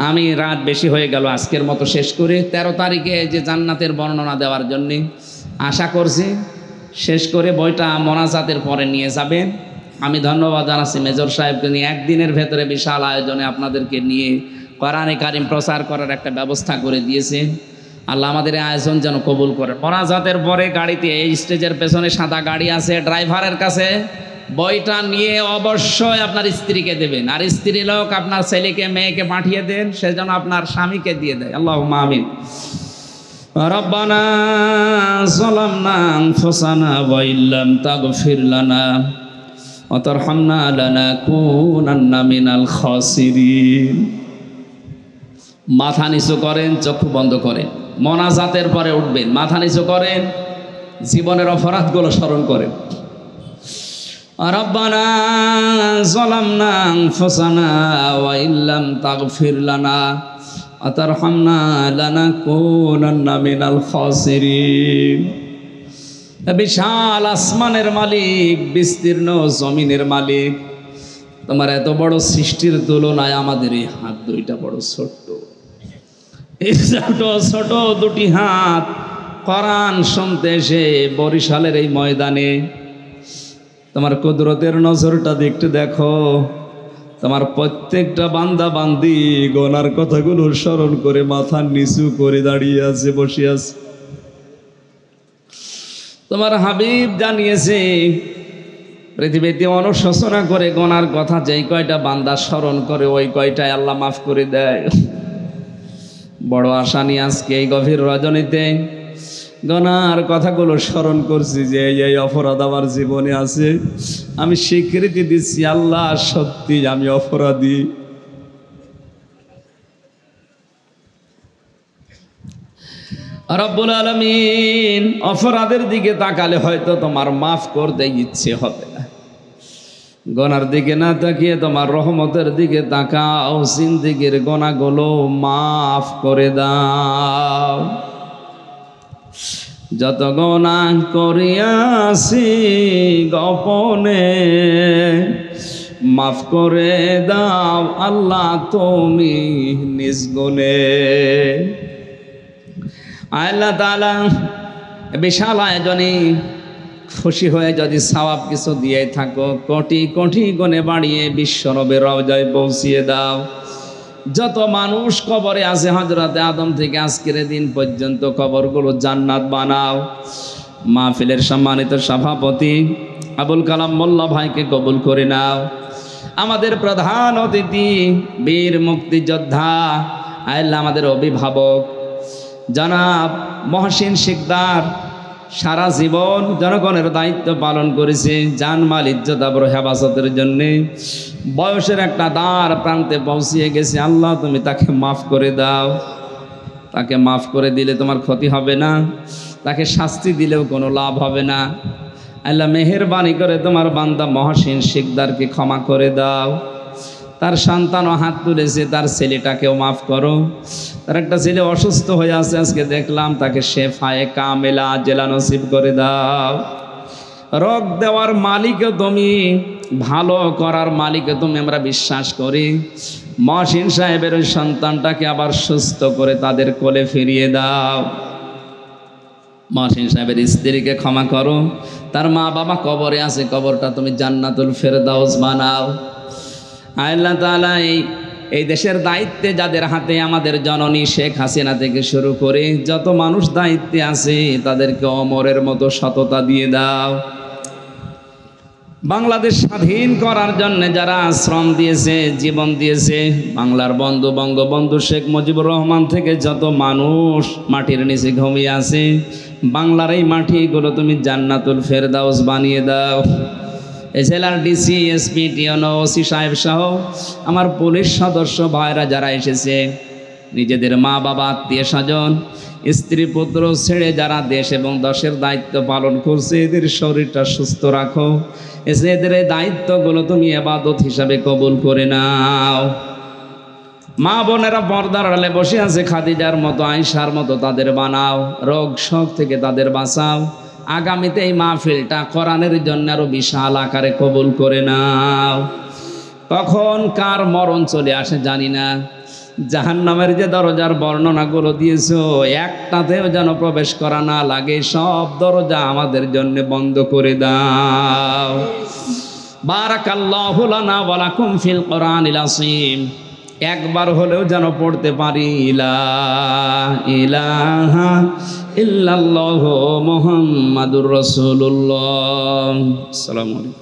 আমি রাত বেশি হয়ে গেল, আজকের মতো শেষ করে 13 তারিখে যে জান্নাতের বর্ণনা দেওয়ার জন্যে আশা করছি শেষ করে বইটা মোনাজাতের পরে নিয়ে যাবেন। আমি ধন্যবাদ জানাচ্ছি মেজর সাহেবকে নিয়ে একদিনের ভেতরে বিশাল আয়োজনে আপনাদেরকে নিয়ে কোরআনে কারিম প্রচার করার একটা ব্যবস্থা করে দিয়েছে। আল্লাহ আমাদের আয়োজন যেন কবুল করেন। মোনাজাতের পরে গাড়িতে, এই স্টেজের পেছনে সাদা গাড়ি আছে, ড্রাইভারের কাছে বইটা নিয়ে অবশ্যই আপনার স্ত্রীকে দেবেন, আর স্ত্রী লোক আপনার ছেলেকে মেয়েকে পাঠিয়ে দেন, সেজন্য আপনার স্বামীকে দিয়ে দেয়। আল্লাহুম্মা আমিন। রব্বানা যালামনা আনফুসানা ওয়া ইল্লাম তাগফির লানা ওয়া তারহামনা লানাকুনান্না মিনাল খাসিরিন। মাথা নিচু করেন, চক্ষু বন্ধ করেন, মোনাজাতের পরে উঠবেন, মাথা নিচু করেন, জীবনের অপরাধগুলো স্মরণ করেন। রব্বানা যালামনা আনফুসানা ওয়া ইল্লাম তাগফির লানা ওয়া তারহামনা লানাকুনান্না মিনাল খাসিরিন। বিশাল আসমানের মালিক, বিস্তীর্ণ জমিনের মালিক, তোমার এত বড় সৃষ্টির তুলনায় আমাদের এই হাত 2টা বড় ছোট্ট। এই ছোট 2টি হাত কোরআন শুনতে এসে বরিশালের এই ময়দানে তোমার কুদরতের নজরটা দেখতে দেখো। তোমার প্রত্যেকটা বান্দা বান্দি গোনার কথাগুলো স্মরণ করে মাথা নিচু করে দাঁড়িয়ে আছে, বসে আছে। তোমার হাবিব জানিয়েছে পৃথিবীতে অনুশোচনা করে গোনার কথা যেই কয়টা বান্দা স্মরণ করে ওই কয়টায় আল্লাহ মাফ করে দেয়। বড় আশা নিয়ে আজকে এই গভীর রজনীতে গোনার কথাগুলো স্মরণ করছি যে এই অপরাধ আমার জীবনে আছে। আমি স্বীকৃতি দিচ্ছি আল্লাহ সত্যি আমি অপরাধী। রব্বুল আলামিন, অপরাধের দিকে তাকালে হয়তো তোমার মাফ করতে ইচ্ছে হবে না, গোনার দিকে না তাকিয়ে তোমার রহমতের দিকে তাকাও, জিন্দেগীর গোনাগুলো মাফ করে দাও। যত গোনা করিয়াছি গোপনে মাফ করে দাও আল্লাহ তুমি নিজ গুণে। আল্লাহ তাআলা বিশাল আয়োজনে খুশি হয়ে যদি সওয়াব কিছু দিয়ে থাকো, কোটি কোটি গুণে বাড়িয়ে বিশ্বনবীর রওজায় পৌঁছিয়ে দাও। যত মানুষ কবরে আছে হযরতে আদম থেকে আজকের দিন পর্যন্ত কবরগুলো জান্নাত বানাও। মাহফিলের সম্মানিত সভাপতি আবুল কালাম মোল্লা ভাইকে কবুল করে নাও। আমাদের প্রধান অতিথি বীর মুক্তিযোদ্ধা আল্লাহ আমাদের অভিভাবক জনাব মহসিন শিকদার সারা জীবন জনগণের দায়িত্ব পালন করেছে, জানমাল ইজ্জত আবরু হেফাজতের জন্যে বয়সের একটা দ্বার প্রান্তে পৌঁছিয়ে গেছে। আল্লাহ তুমি তাকে মাফ করে দাও। তাকে মাফ করে দিলে তোমার ক্ষতি হবে না, তাকে শাস্তি দিলেও কোনো লাভ হবে না। আল্লাহ মেহেরবানি করে তোমার বান্দা মহসিন শিকদারকে ক্ষমা করে দাও। তার সন্তানও হাত তুলেছে, তার ছেলেটাকেও মাফ করো। তার একটা ছেলে অসুস্থ হয়ে আছে, আজকে দেখলাম, তাকে শেফায়ে কামেলা আজেলা নসিব করে দাও। রোগ দেওয়ার মালিকও তুমি, ভালো করার মালিকও তুমি, আমরা বিশ্বাস করি। মহসিন সাহেবের ওই সন্তানটাকে আবার সুস্থ করে তাদের কোলে ফিরিয়ে দাও। মহসিন সাহেবের স্ত্রীকে ক্ষমা করো, তার মা বাবা কবরে আছে, কবরটা তুমি জান্নাতুল ফেরদাউস বানাও। আল্লাহ তাআলা এই দেশের দায়িত্বে যাদের হাতে, আমাদের জননী শেখ হাসিনা থেকে শুরু করে যত মানুষ দায়িত্বে আছে তাদেরকে অমরের মতো সততা দিয়ে দাও। বাংলাদেশ স্বাধীন করার জন্য যারা শ্রম দিয়েছে, জীবন দিয়েছে, বাংলার বন্ধু বঙ্গবন্ধু শেখ মুজিবুর রহমান থেকে যত মানুষ মাটির নিচে ঘুমিয়ে আছে, বাংলার এই মাটিগুলো তুমি জান্নাতুল ফেরদাউস বানিয়ে দাও। এই জেলার ডিসি, এসপি, টিওনো, ওসি সাহেব সহ আমার পুলিশ সদস্য ভাইরা যারা এসেছে, নিজেদের মা বাবা, আত্মীয় স্বজন, স্ত্রী পুত্র ছেড়ে যারা দেশ এবং দশের দায়িত্ব পালন করছে, এদের শরীরটা সুস্থ রাখো। এদের এই দায়িত্বগুলো তুমি ইবাদত হিসাবে কবুল করে নাও। মা বোনেরা পর্দার আড়ালে বসে আছে, খাদিজার মতো, আয়েশার মতো তাদের বানাও, রোগ শোক থেকে তাদের বাঁচাও। আগামীতে এই মাহফিলটা কোরআনের জন্য আরো বিশাল আকারে কবুল করে নাও। কখন কার মরণ চলে আসে জানি না। জাহান্নামের যে দরজার বর্ণনাগুলো দিয়েছো, একটাতেও যেন প্রবেশ করা না লাগে, সব দরজা আমাদের জন্য বন্ধ করে দাও। বারাকাল্লাহু লানা ওয়া লাকুম ফিল কোরআনিল আযীম। একবার হলেও যেন পড়তে পারি লা ইলাহা ইল্লাল্লাহু মুহাম্মাদুর রাসূলুল্লাহ। আসসালামু আলাইকুম।